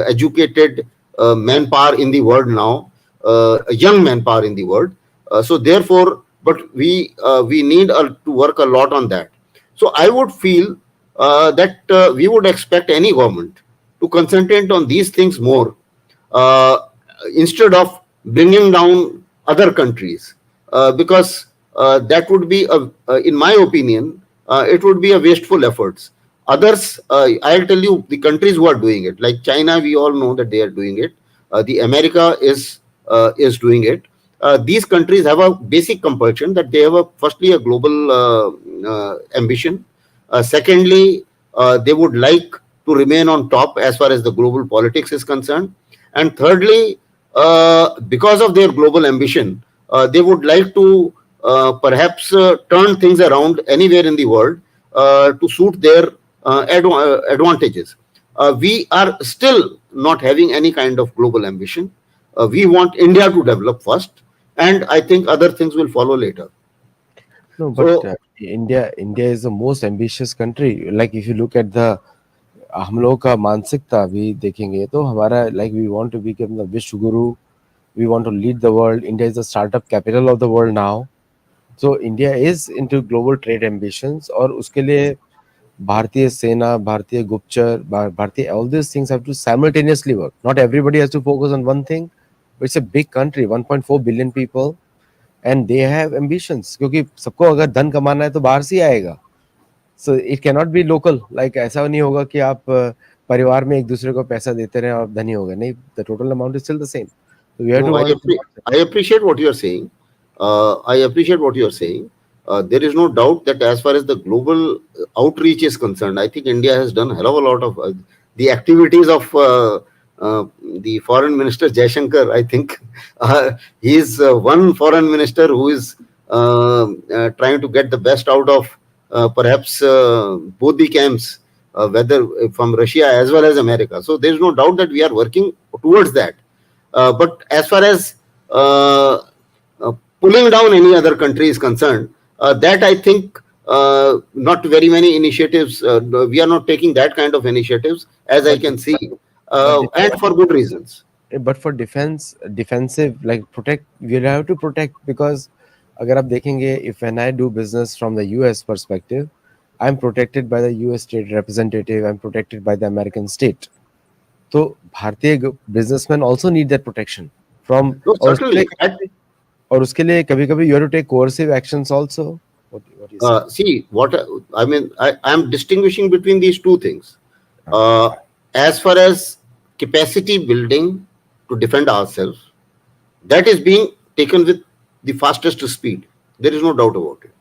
S2: educated manpower in the world now, a young manpower in the world. So therefore, but we need to work a lot on that. So I would feel that we would expect any government to concentrate on these things more, uh, instead of bringing down other countries, because that would be in my opinion, it would be a wasteful efforts. Others, I'll tell you the countries who are doing it, like China, we all know that they are doing it. The America is doing it. These countries have a basic compulsion that they have a firstly a global ambition. Secondly, they would like to remain on top as far as the global politics is concerned. And thirdly, because of their global ambition, they would like to perhaps turn things around anywhere in the world to suit their advantages. We are still not having any kind of global ambition. We want India to develop first, and I think other things will follow later.
S1: No, but
S2: So,
S1: India is the most ambitious country. Like if you look at the हम लोग का मानसिकता भी देखेंगे तो हमारा like we want to become the विश्व गुरु, we want to lead the world. India is the startup capital of the world now. So India is into global trade ambitions और उसके लिए भारतीय सेना, भारतीय गुप्तचर, भारतीय all these things have to simultaneously work. Not everybody has to focus on one thing. But it's a big country, 1.4 billion people, and they have ambitions. क्योंकि सबको अगर धन कमाना है तो बाहर से ही आएगा. So it cannot be local. Like ऐसा नहीं होगा कि आप परिवार में एक दूसरे को पैसा देते रहे और धनी हो गए. नहीं, the total amount is still the same. So we have
S2: no,
S1: to work towards it.
S2: I appreciate what you are saying. I appreciate what you are saying. There is no doubt that as far as the global outreach is concerned, I think India has done a hell of a lot of the activities of the foreign minister Jaishankar. I think he is one foreign minister who is trying to get the best out of perhaps both the camps, whether from Russia as well as America. So there is no doubt that we are working towards that. But as far as pulling down any other country is concerned, that I think not very many initiatives. We are not taking that kind of initiatives, as I
S1: But
S2: can see,
S1: but
S2: and for good reasons.
S1: but for defensive, like protect, we have to protect because अगर आप देखेंगे, if when I do business from the US perspective, I'm protected by the US state representative, I'm protected by the American state. तो भारतीय businessmen also need that protection from
S2: No, certainly.
S1: और उसके लिए कभी-कभी you have to take coercive actions also. What do you say?
S2: See, what I mean, I am distinguishing between these two things. As far as capacity building to defend ourselves, that is being taken with the fastest speed. There is no doubt about it.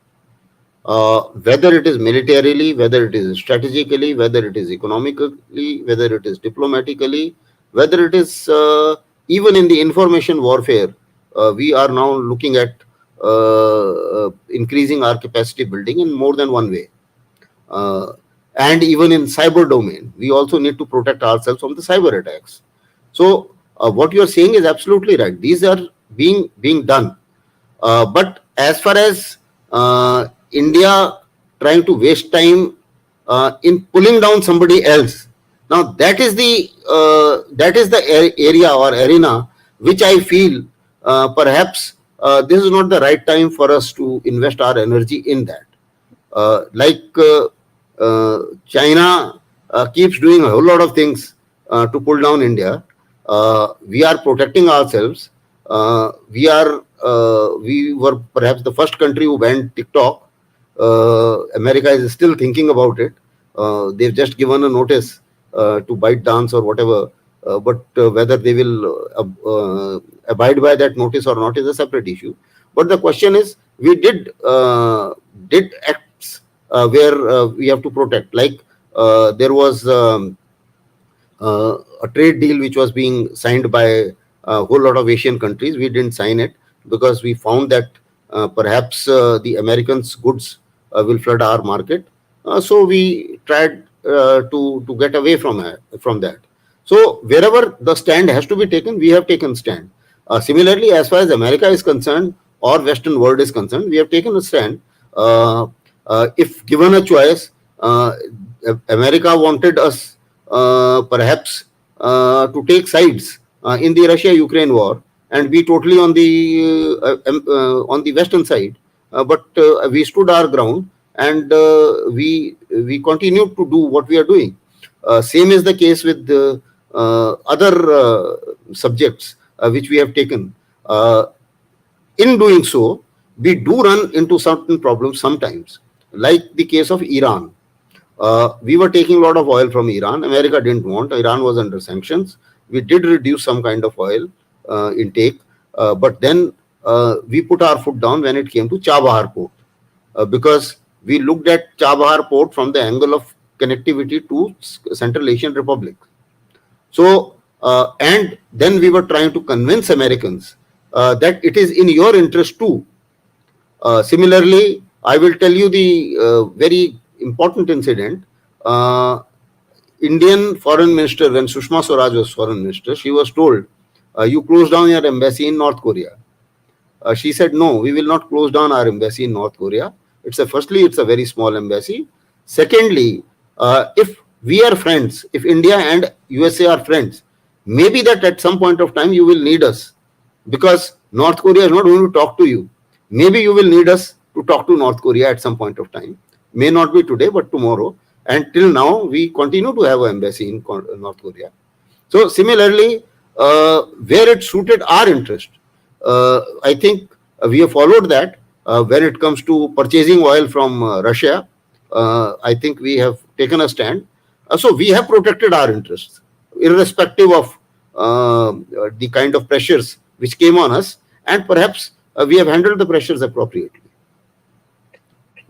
S2: Whether it is militarily, whether it is strategically, whether it is economically, whether it is diplomatically, whether it is even in the information warfare, we are now looking at increasing our capacity building in more than one way. And even in cyber domain, we also need to protect ourselves from the cyber attacks. So what you are saying is absolutely right. These are being done. But as far as India trying to waste time in pulling down somebody else, now that is the area or arena which I feel perhaps this is not the right time for us to invest our energy in that. China keeps doing a whole lot of things to pull down India. We are protecting ourselves. We were perhaps the first country who banned TikTok. America is still thinking about it. They've just given a notice to ByteDance or whatever. but whether they will abide by that notice or not is a separate issue. But the question is, we did acts where we have to protect. Like there was a trade deal which was being signed by a whole lot of Asian countries. We didn't sign it because we found that perhaps the Americans' goods will flood our market. So we tried to get away from that. So wherever the stand has to be taken, we have taken stand. Similarly, as far as America is concerned or Western world is concerned, we have taken a stand. If given a choice, America wanted us perhaps to take sides in the Russia-Ukraine war and be totally on the Western side. But we stood our ground and we continued to do what we are doing. Same is the case with the other subjects which we have taken. In doing so, we do run into certain problems sometimes, like the case of Iran. We were taking a lot of oil from Iran. America didn't want. Iran was under sanctions. We did reduce some kind of oil intake, but then we put our foot down when it came to Chabahar port, because we looked at Chabahar port from the angle of connectivity to Central Asian Republic. So, and then we were trying to convince Americans that it is in your interest too. Similarly, I will tell you the very important incident. Indian foreign minister, when Sushma Swaraj was foreign minister, she was told, you close down your embassy in North Korea. She said, no, we will not close down our embassy in North Korea. Firstly, it's a very small embassy. Secondly, if we are friends, if India and USA are friends, maybe that at some point of time you will need us, because North Korea is not going to talk to you. Maybe you will need us to talk to North Korea at some point of time. May not be today, but tomorrow. And till now, we continue to have an embassy in North Korea. So similarly, where it suited our interest, I think we have followed that. When it comes to purchasing oil from Russia, I think we have taken a stand. So we have protected our interests, irrespective of the kind of pressures which came on us, and perhaps we have handled the pressures appropriately.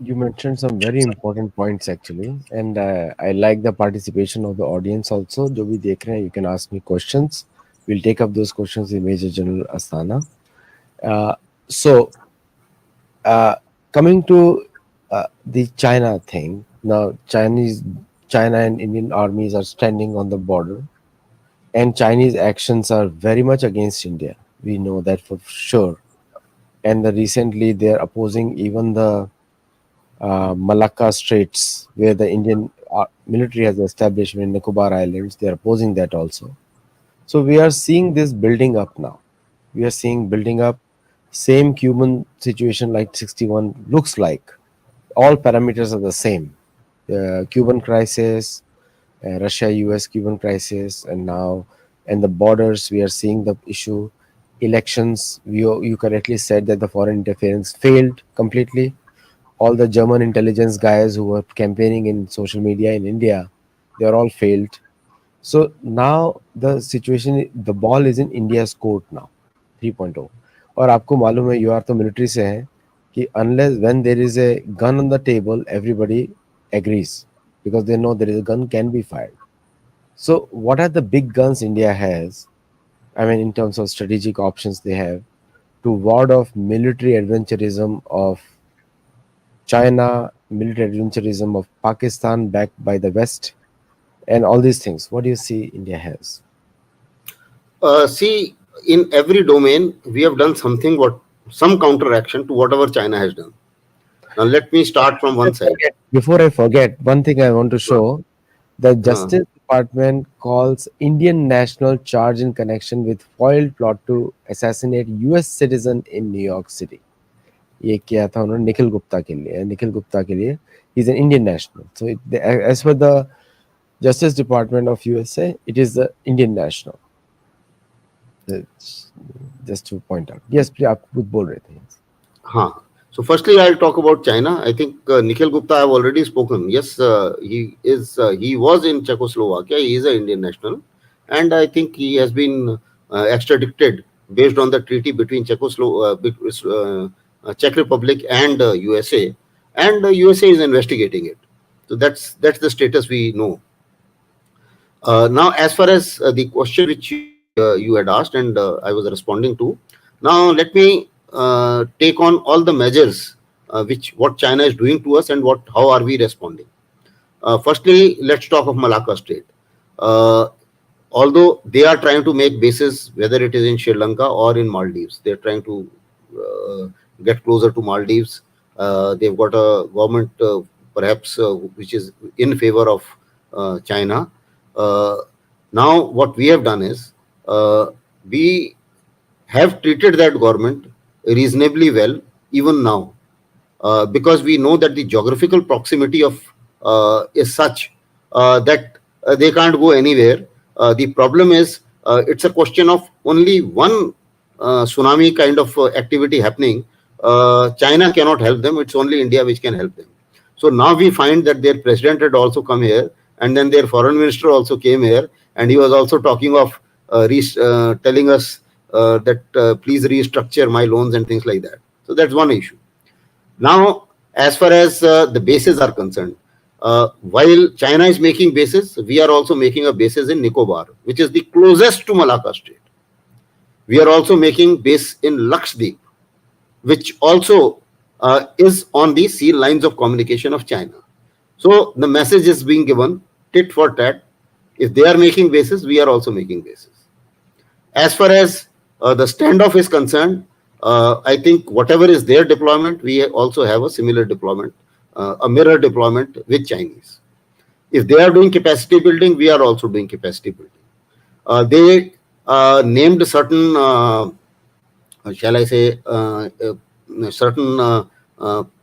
S1: You mentioned some very important points actually, and I like the participation of the audience also. जो भी देख रहे हैं, you can ask me questions. We'll take up those questions with Major General Asthana. So, coming to the China thing, now China and Indian armies are standing on the border, and Chinese actions are very much against India. We know that for sure. And recently they're opposing even the Malacca Straits, where the Indian military has established in Nicobar Islands. They are opposing that also. So we are seeing this building up now. We are seeing building up. Same Cuban situation like 61 looks like. All parameters are the same. Cuban crisis, Russia-US Cuban crisis, and now and the borders. We are seeing the issue. Elections. You correctly said that the foreign interference failed completely. All the German intelligence guys who were campaigning in social media in India, they are all failed. So now the situation, the ball is in India's court now, 3.0. और आपको मालूम है, you are तो military से हैं कि unless when there is a gun on the table, everybody agrees because they know there is a gun can be fired. So what are the big guns India has? I mean, in terms of strategic options they have to ward off military adventurism of China, military adventurism of Pakistan backed by the West, and all these things. What do you see India has?
S2: See, in every domain, we have done some counteraction to whatever China has done. Now, let me start from one side.
S1: Before I forget, one thing I want to show: the Justice Department calls Indian national charged in connection with foiled plot to assassinate U.S. citizen in New York City. ये किया था उन्होंने निखिल गुप्ता के लिए he's an Indian national. So as per the Justice Department of USA, it is the Indian national. Just to point out. Yes, please, आप कुछ बोल रहे थे.
S2: हाँ. So firstly, I'll talk about China. I think Nikhil Gupta, I have already spoken. Yes, he was in Czechoslovakia. He is an Indian national. and I think he has been extradited based on the treaty between Czech Republic and USA, and USA is investigating it. So that's the status we know. Now, as far as the question which you had asked and I was responding to, now let me take on all the measures which what China is doing to us and what how are we responding. Firstly, let's talk of Malacca Strait. Uh, Although they are trying to make bases, whether it is in Sri Lanka or in Maldives, they're trying to uh, get closer to Maldives. They've got a government, perhaps, which is in favor of China. Uh, Now, what we have done is we have treated that government reasonably well, even now, because we know that the geographical proximity of is such that they can't go anywhere. The problem is it's a question of only one tsunami kind of activity happening. China cannot help them. It's only India which can help them. So now we find that their president had also come here, and then their foreign minister also came here, and he was also talking of telling us that please restructure my loans and things like that. So that's one issue. Now, as far as the bases are concerned, while China is making bases, we are also making a bases in Nicobar, which is the closest to Malacca Strait. We are also making base in Lakshadweep, which also is on the sea lines of communication of China. So the message is being given tit for tat. If they are making bases, we are also making bases. As far as the standoff is concerned, I think whatever is their deployment, we also have a similar deployment, a mirror deployment with Chinese. If they are doing capacity building, we are also doing capacity building. They named certain, shall I say, certain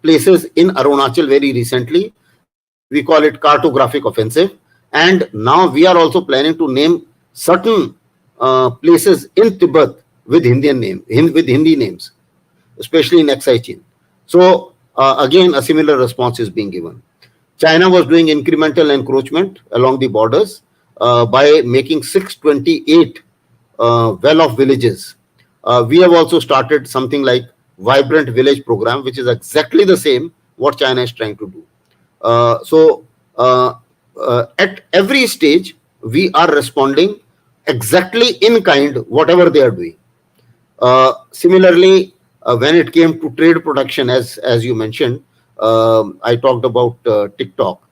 S2: places in Arunachal very recently. We call it cartographic offensive. And now we are also planning to name certain places in Tibet with Hindi names, especially in Aksai Chin. So again, a similar response is being given. China was doing incremental encroachment along the borders by making 628 well-off villages. We have also started something like Vibrant Village program, which is exactly the same what China is trying to do. So at every stage, we are responding exactly in kind whatever they are doing. Similarly, when it came to trade production, as you mentioned, I talked about TikTok.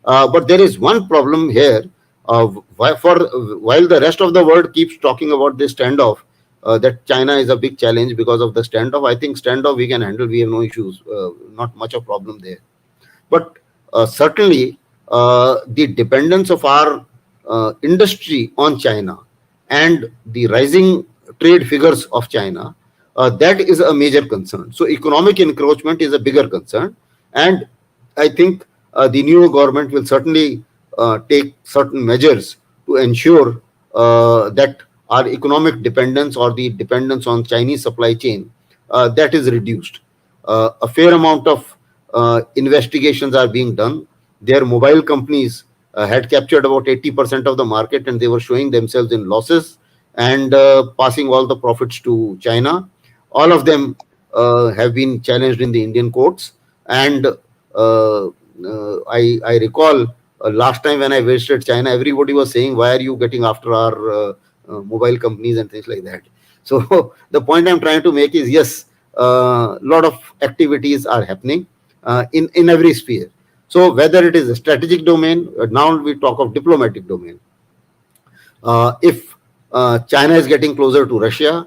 S2: But there is one problem here. While the rest of the world keeps talking about this standoff, that China is a big challenge because of the standoff. I think standoff we can handle. We have no issues. Not much of problem there. But certainly, the dependence of our industry on China and the rising trade figures of China, that is a major concern. So, economic encroachment is a bigger concern. And I think the new government will certainly take certain measures to ensure that our economic dependence or the dependence on Chinese supply chain that is reduced. A fair amount of investigations are being done. Their mobile companies had captured about 80% of the market, and they were showing themselves in losses and passing all the profits to China. All of them have been challenged in the Indian courts. And I recall last time when I visited China, everybody was saying, "Why are you getting after our mobile companies and things like that?" So the point I'm trying to make is, yes, a lot of activities are happening in every sphere. So whether it is a strategic domain, now we talk of diplomatic domain. If China is getting closer to Russia,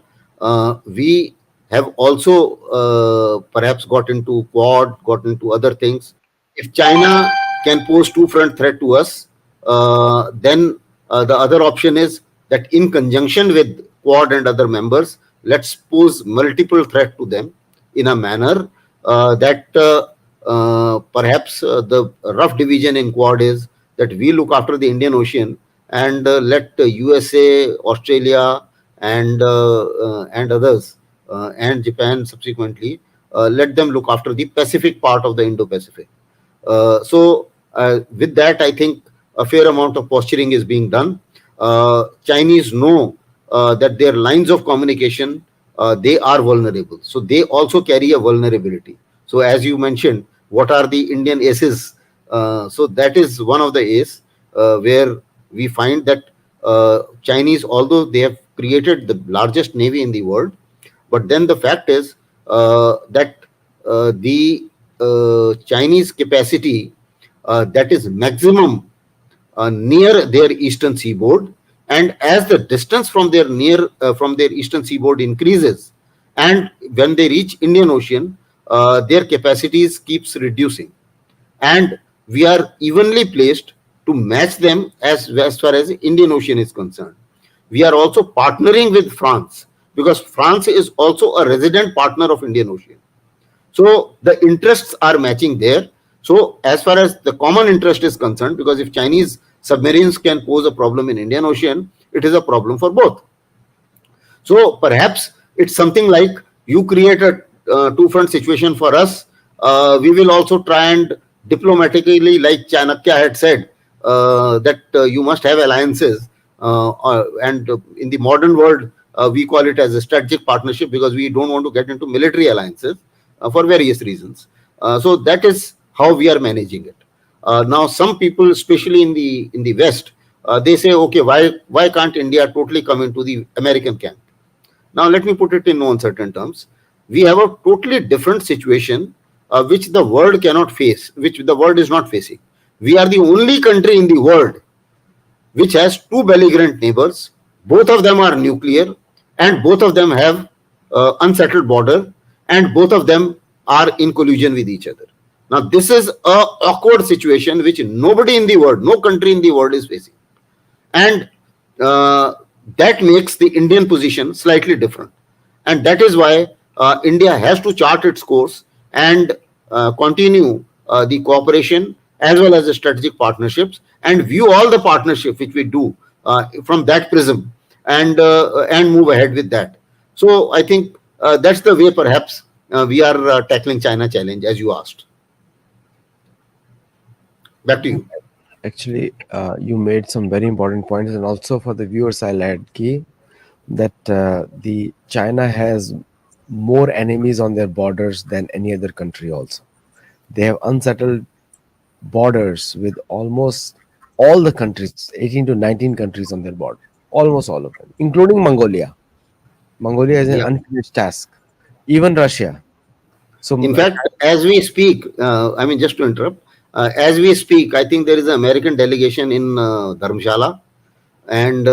S2: we have also perhaps got into Quad, got into other things. If China can pose two-front threat to us, then the other option is that in conjunction with Quad and other members, let's pose multiple threat to them in a manner that perhaps the rough division in Quad is that we look after the Indian Ocean and let USA, Australia, and others, and Japan subsequently, let them look after the Pacific part of the Indo-Pacific. With that, I think a fair amount of posturing is being done. Chinese know that their lines of communication, they are vulnerable. So they also carry a vulnerability. So as you mentioned, what are the Indian aces? So that is one of the ace where we find that Chinese, although they have created the largest navy in the world, but then the fact is that the Chinese capacity that is maximum near their eastern seaboard, and as the distance from their eastern seaboard increases, and when they reach Indian Ocean, their capacities keeps reducing, and we are evenly placed to match them as far as Indian Ocean is concerned. We are also partnering with France because France is also a resident partner of Indian Ocean. So the interests are matching there. So as far as the common interest is concerned, because if Chinese submarines can pose a problem in Indian Ocean, it is a problem for both. So perhaps it's something like you create a two-front situation for us. We will also try and diplomatically, like Chanakya had said, that you must have alliances. And in the modern world, we call it as a strategic partnership because we don't want to get into military alliances for various reasons. So that is how we are managing it. Now, some people, especially in the West, they say, okay, why can't India totally come into the American camp? Now, let me put it in no uncertain terms. We have a totally different situation which the world cannot face, which the world is not facing. We are the only country in the world which has two belligerent neighbors. Both of them are nuclear, and both of them have unsettled border, and both of them are in collusion with each other. Now, this is a awkward situation which nobody in the world, no country in the world is facing, and that makes the Indian position slightly different, and that is why India has to chart its course and continue the cooperation as well as the strategic partnerships and view all the partnership which we do from that prism and move ahead with that. So I think that's the way perhaps we are tackling China challenge as you asked. Back to you.
S1: Actually, you made some very important points, and also for the viewers, I'll add key that the China has more enemies on their borders than any other country. Also, they have unsettled borders with almost all the countries, 18 to 19 countries on their border, almost all of them, including Mongolia. Mongolia is an
S2: Yeah.
S1: unfinished task. Even Russia. So,
S2: In fact, as we speak, I mean, just to interrupt, as we speak, I think there is an American delegation in Dharamshala. And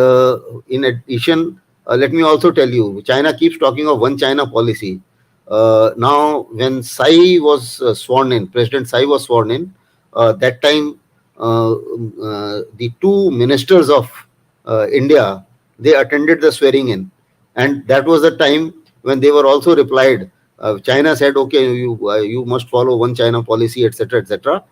S2: in addition, let me also tell you, China keeps talking of one China policy. Now, when Tsai was sworn in, President Tsai was sworn in, that time the two ministers of India, they attended the swearing in. And that was the time when they were also replied. China said, okay, you must follow one China policy, etc., etc.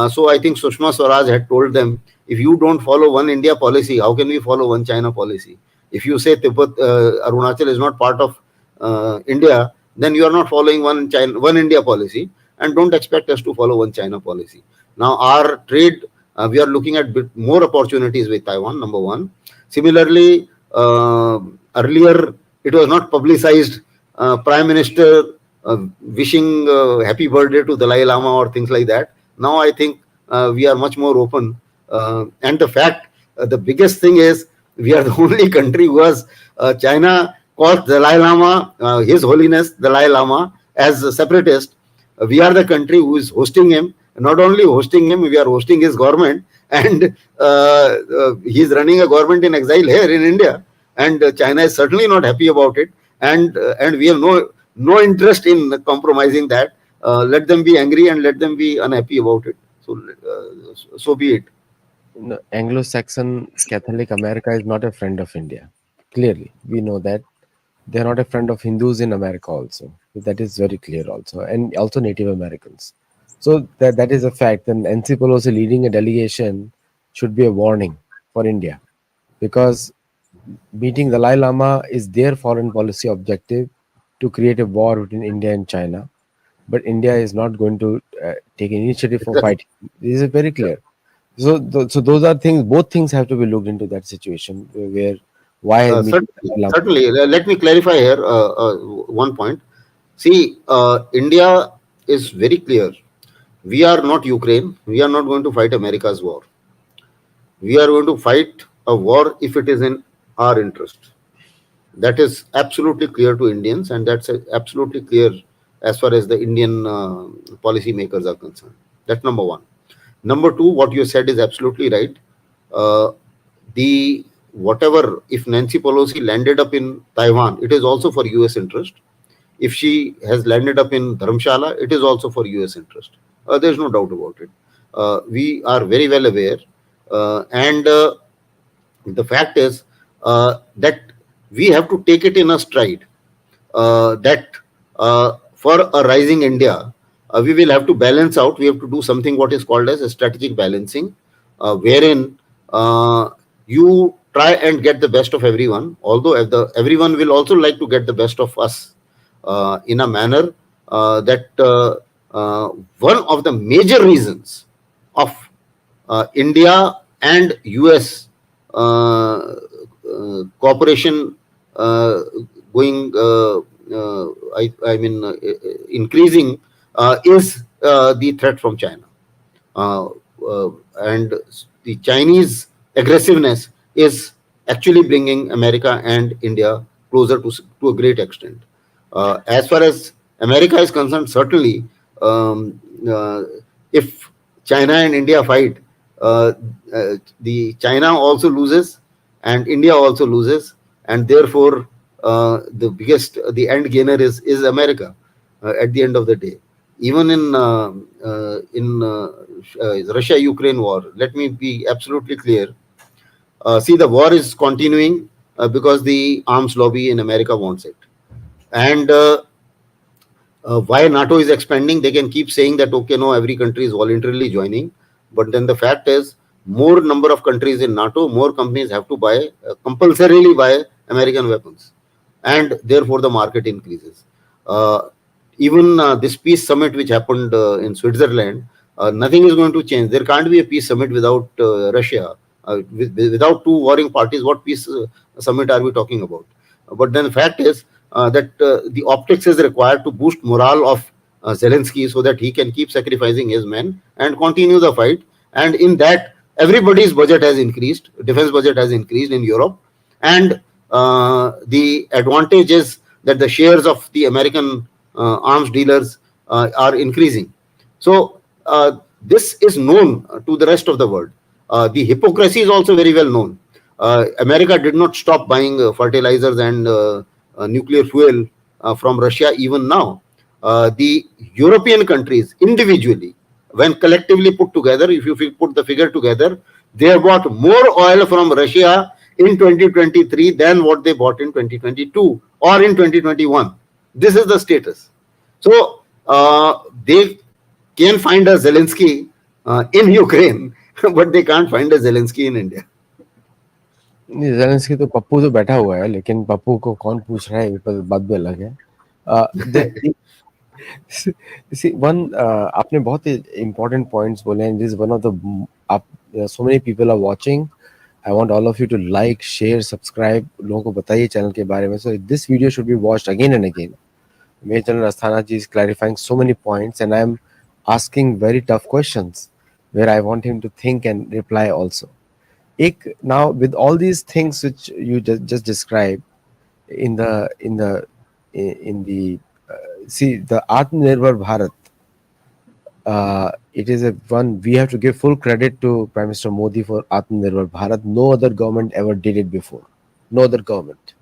S2: So I think Sushma Swaraj had told them, if you don't follow one India policy, how can we follow one China policy? If you say Tibet, Arunachal is not part of India, then you are not following one China, one India policy, and don't expect us to follow one China policy. Now, our trade, we are looking at bit more opportunities with Taiwan. Number one. Similarly, earlier it was not publicized. Prime Minister wishing happy birthday to Dalai Lama or things like that. Now I think we are much more open. And the fact, the biggest thing is we are the only country who has China calls Dalai Lama, His Holiness Dalai Lama, as a separatist. We are the country who is hosting him. Not only hosting him, we are hosting his government, and he is running a government in exile here in India. And China is certainly not happy about it, and we have no interest in compromising that. Let them be angry and let them be unhappy about it. So be it.
S1: no, Anglo-Saxon Catholic America is not a friend of India. Clearly, we know that they are not a friend of Hindus in America. Also, that is very clear. Also, and also Native Americans. So that is a fact. And NC Pelosi leading a delegation should be a warning for India, because meeting Dalai Lama is their foreign policy objective to create a war between India and China. But India is not going to take initiative for fighting. This is very clear. So those are things. Both things have to be looked into that situation where why media
S2: Certainly,
S1: lump.
S2: certainly. Let me clarify here one point. See, India is very clear. We are not Ukraine. We are not going to fight America's war. We are going to fight a war if it is in our interest. That is absolutely clear to Indians, and that's absolutely clear as far as the Indian policy makers are concerned. That's number one. Number two, what you said is absolutely right. Uh, the whatever, if Nancy Pelosi landed up in Taiwan, it is also for US interest. If she has landed up in Dharamshala, it is also for US interest. There's no doubt about it. We are very well aware. And The fact is that we have to take it in a stride that for a rising India, we will have to balance out. We have to do something what is called as a strategic balancing, wherein you try and get the best of everyone, although everyone will also like to get the best of us in a manner that one of the major reasons of India and US cooperation uh, going, I mean, increasing is the threat from China. Uh, and the Chinese aggressiveness is actually bringing America and India closer to a great extent. As far as America is concerned, certainly, uh, if China and India fight, the China also loses and India also loses, and therefore the end gainer is America at the end of the day. Even in Russia-Ukraine war, let me be absolutely clear. See, the war is continuing because the arms lobby in America wants it, and why NATO is expanding, they can keep saying that okay, no, every country is voluntarily joining, but then the fact is, more number of countries in NATO, more companies have to buy compulsorily buy American weapons, and therefore the market increases. Uh, Even this peace summit which happened in Switzerland, nothing is going to change. There can't be a peace summit without Russia. Without two warring parties, what peace summit are we talking about? But then the fact is that the optics is required to boost morale of Zelensky so that he can keep sacrificing his men and continue the fight. And in that, everybody's budget has increased. Defense budget has increased in Europe, and the advantage is that the shares of the American arms dealers are increasing. So this is known to the rest of the world. The hypocrisy is also very well known. America did not stop buying fertilizers and nuclear fuel from Russia even now. The European countries individually, when collectively put together, if you put the figure together, they have bought more oil from Russia in 2023 than what they bought in 2022 or in 2021. This is the status. So they can find a Zelensky in Ukraine, but they can't find a Zelensky in India.
S1: Zelensky तो पप्पू तो बैठा हुआ है, लेकिन पप्पू को कौन पूछ रहा है ये पर बात भी अलग है. See, one आपने बहुत important points बोले हैं. This is one of the आप so many people are watching. I want all of you to like, share, subscribe. लोगों को बताइए चैनल के बारे में. So this video should be watched again and again. मेरे channel Asthana ji is clarifying so many points, and I am asking very tough questions where I want him to think and reply also. Now with all these things which you just described in the see the Atmanirbhar Bharat, it is a one we have to give full credit to Prime Minister Modi for Atmanirbhar Bharat. No other government ever did it before. No other government,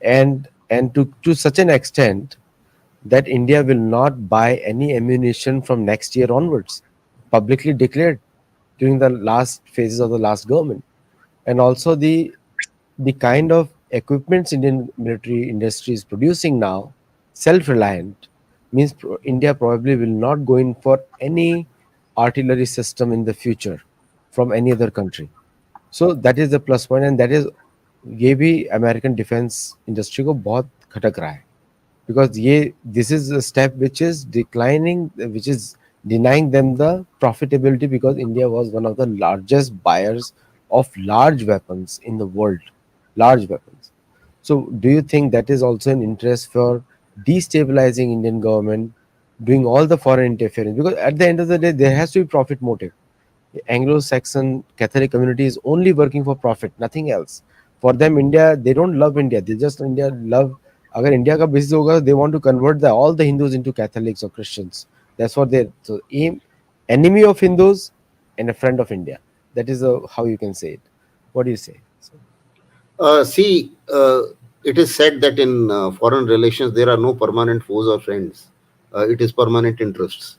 S1: and to such an extent that India will not buy any ammunition from next year onwards, publicly declared during the last phases of the last government. And also the kind of equipments Indian military industry is producing now, self-reliant, means India probably will not go in for any artillery system in the future from any other country. So that is the plus point, and that is ये भी American defence industry को बहुत खटक रहा है, because ये this is a step which is declining, which is denying them the profitability because India was one of the largest buyers of large weapons in the world. Large weapons. So, do you think that is also an interest for destabilizing Indian government, doing all the foreign interference? Because at the end of the day, there has to be profit motive. Anglo-Saxon Catholic community is only working for profit, nothing else. For them, India, they don't love India. They just India love. अगर India का basis होगा, they want to convert all the Hindus into Catholics or Christians. That's what they so aim. Enemy of Hindus and a friend of India. That is how you can say it. What do you say? So,
S2: See, it is said that in foreign relations there are no permanent foes or friends. It is permanent interests.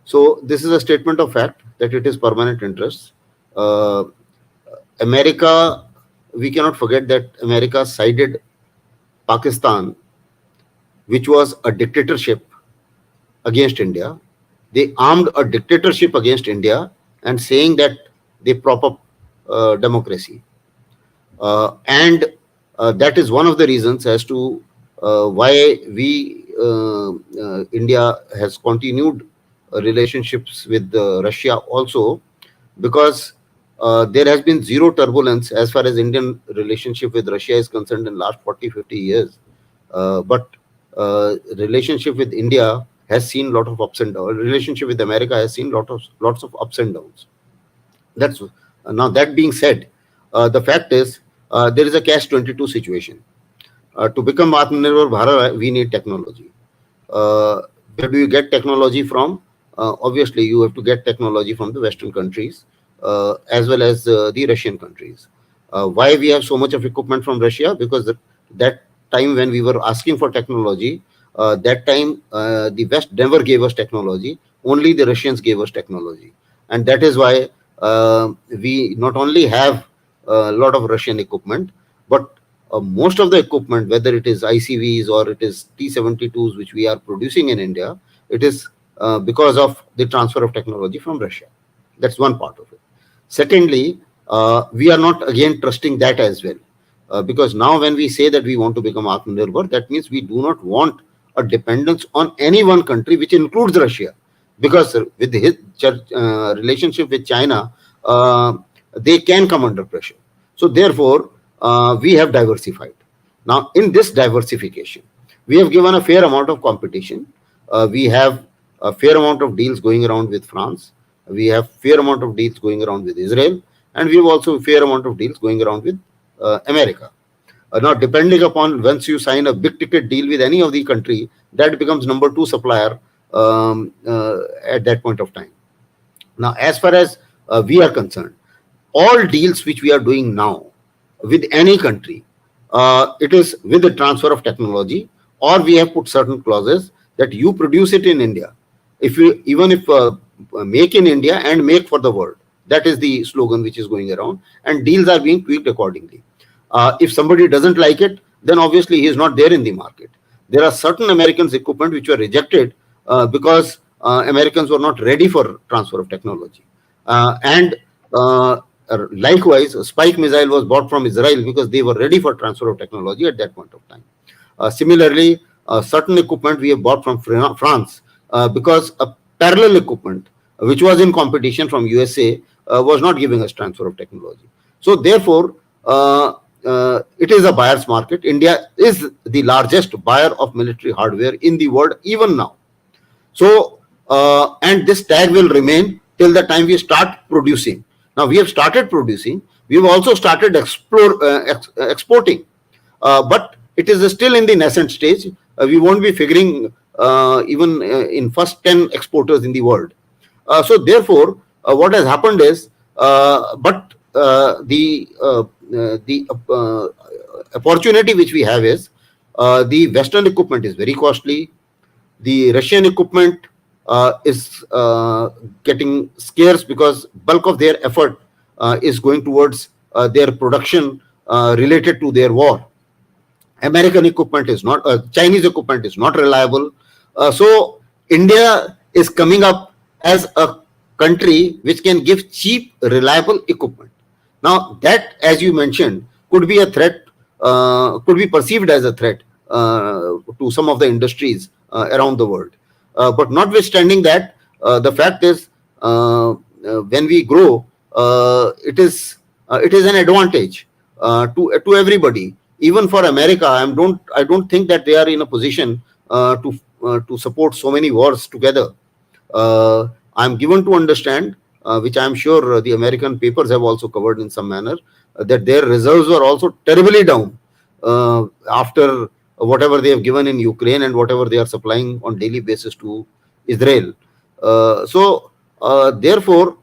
S2: So this is a statement of fact that it is permanent interests. Uh, America, we cannot forget that America sided Pakistan, which was a dictatorship, against India. They armed a dictatorship against India and saying that they prop up democracy. And that is one of the reasons as to why India has continued relationships with Russia also, because there has been zero turbulence as far as Indian relationship with Russia is concerned in last 40-50 years. But relationship with India has seen lot of ups and downs. Relationship with America has seen lots of ups and downs. That's now that being said, the fact is there is a catch-22 situation. To become Atmanirbhar Bharat, we need technology. Where do you get technology from? Obviously, you have to get technology from the Western countries as well as the Russian countries. Why we have so much of equipment from Russia? Because that time when we were asking for technology, that time the West never gave us technology. Only the Russians gave us technology, and that is why we not only have a lot of Russian equipment, but most of the equipment, whether it is ICVs or it is T-72s, which we are producing in India, it is because of the transfer of technology from Russia. That's one part of it. Secondly, we are not again trusting that as well. Because now when we say that we want to become Atmanirbhar, that means we do not want a dependence on any one country, which includes Russia. Because with his relationship with China, they can come under pressure. So therefore, we have diversified. Now, in this diversification, we have given a fair amount of competition. We have a fair amount of deals going around with France. We have fair amount of deals going around with Israel, and we have also a fair amount of deals going around with America. Now, depending upon once you sign a big ticket deal with any of the country, that becomes number two supplier at that point of time. Now, as far as we are concerned, all deals which we are doing now with any country, it is with the transfer of technology, or we have put certain clauses that you produce it in India. If you even if make in India and make for the world, that is the slogan which is going around, and deals are being tweaked accordingly. If somebody doesn't like it, then obviously he is not there in the market. There are certain Americans equipment which were rejected because Americans were not ready for transfer of technology. And likewise, a Spike missile was bought from Israel because they were ready for transfer of technology at that point of time. Similarly, certain equipment we have bought from France because a parallel equipment which was in competition from USA was not giving us transfer of technology. So therefore, it is a buyer's market. India is the largest buyer of military hardware in the world even now. So, and this tag will remain till the time we start producing. Now, we have started producing. We have also started exporting, but it is still in the nascent stage. We won't be figuring even in first 10 exporters in the world. So, therefore, what has happened is, but the opportunity which we have is the Western equipment is very costly. The Russian equipment is getting scarce because bulk of their effort is going towards their production related to their war. American equipment is not, Chinese equipment is not reliable. So India is coming up as a country which can give cheap, reliable equipment. Now that, as you mentioned, could be a threat, could be perceived as a threat to some of the industries around the world. But notwithstanding that, the fact is, when we grow, it is an advantage to everybody. Even for America, I don't think that they are in a position to support so many wars together. I'm given to understand, which I'm sure the American papers have also covered in some manner, that their reserves were also terribly down after whatever they have given in Ukraine and whatever they are supplying on daily basis to Israel. Therefore,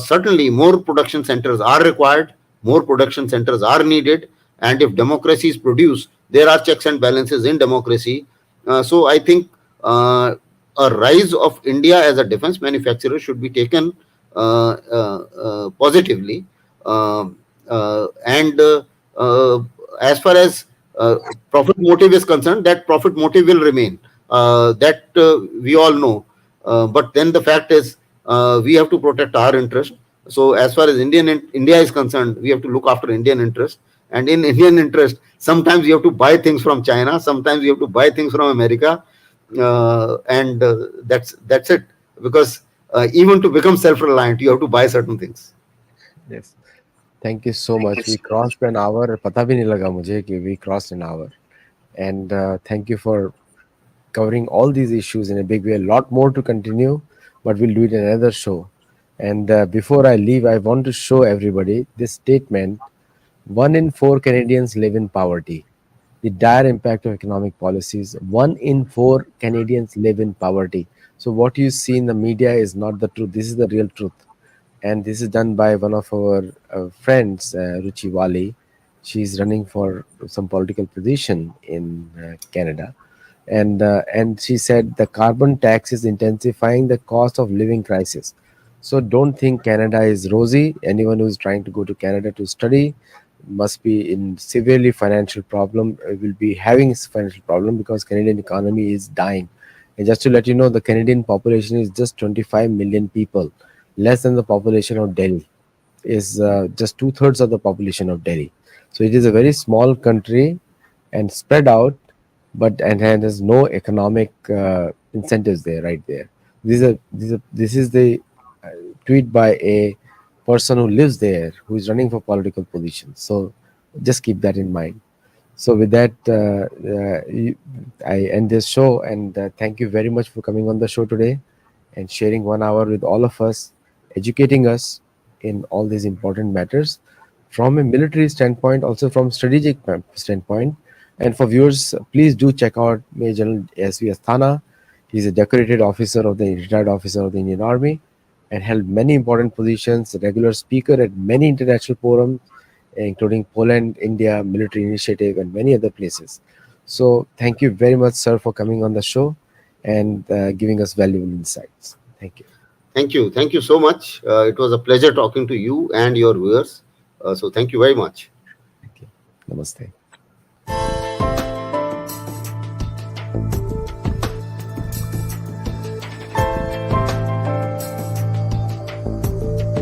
S2: certainly more production centers are required, more production centers are needed, and if democracy is produced, there are checks and balances in democracy. So I think a rise of India as a defense manufacturer should be taken positively. And as far as profit motive is concerned, that profit motive will remain. That we all know. But then the fact is, we have to protect our interest. So as far as India is concerned, we have to look after Indian interest. And in Indian interest, sometimes you have to buy things from China, sometimes you have to buy things from America, and that's it. Because even to become self-reliant, you have to buy certain things.
S1: Yes. Thank you so much. We crossed an hour. पता भी नहीं लगा मुझे कि we crossed an hour. And thank you for covering all these issues in a big way. A lot more to continue, but we'll do it in another show. And before I leave, I want to show everybody this statement: 1 in 4 Canadians live in poverty. The dire impact of economic policies. 1 in 4 Canadians live in poverty. So what you see in the media is not the truth. This is the real truth. And this is done by one of our friends, Ruchi Wali. She's running for some political position in Canada, and she said the carbon tax is intensifying the cost of living crisis. So don't think Canada is rosy. Anyone who is trying to go to Canada to study must be in severely financial problem. Will be having financial problem because Canadian economy is dying. And just to let you know, the Canadian population is just 25 million people, less than the population of Delhi. Is just two-thirds of the population of Delhi. So it is a very small country and spread out, but and has no economic incentives there, right there. This is the tweet by a person who lives there, who is running for political positions. So just keep that in mind. So with that, I end this show, and thank you very much for coming on the show today and sharing 1 hour with all of us, educating us in all these important matters from a military standpoint, also from strategic standpoint. And for viewers, please do check out Major General S.V. Asthana. He's a decorated officer of the retired officer of the Indian Army and held many important positions, a regular speaker at many international forums, including Poland, India, Military Initiative, and many other places. So thank you very much, sir, for coming on the show and giving us valuable insights. Thank you.
S2: Thank you so much. It was a pleasure talking to you and your viewers. So thank you very much.
S1: Thank you. Namaste.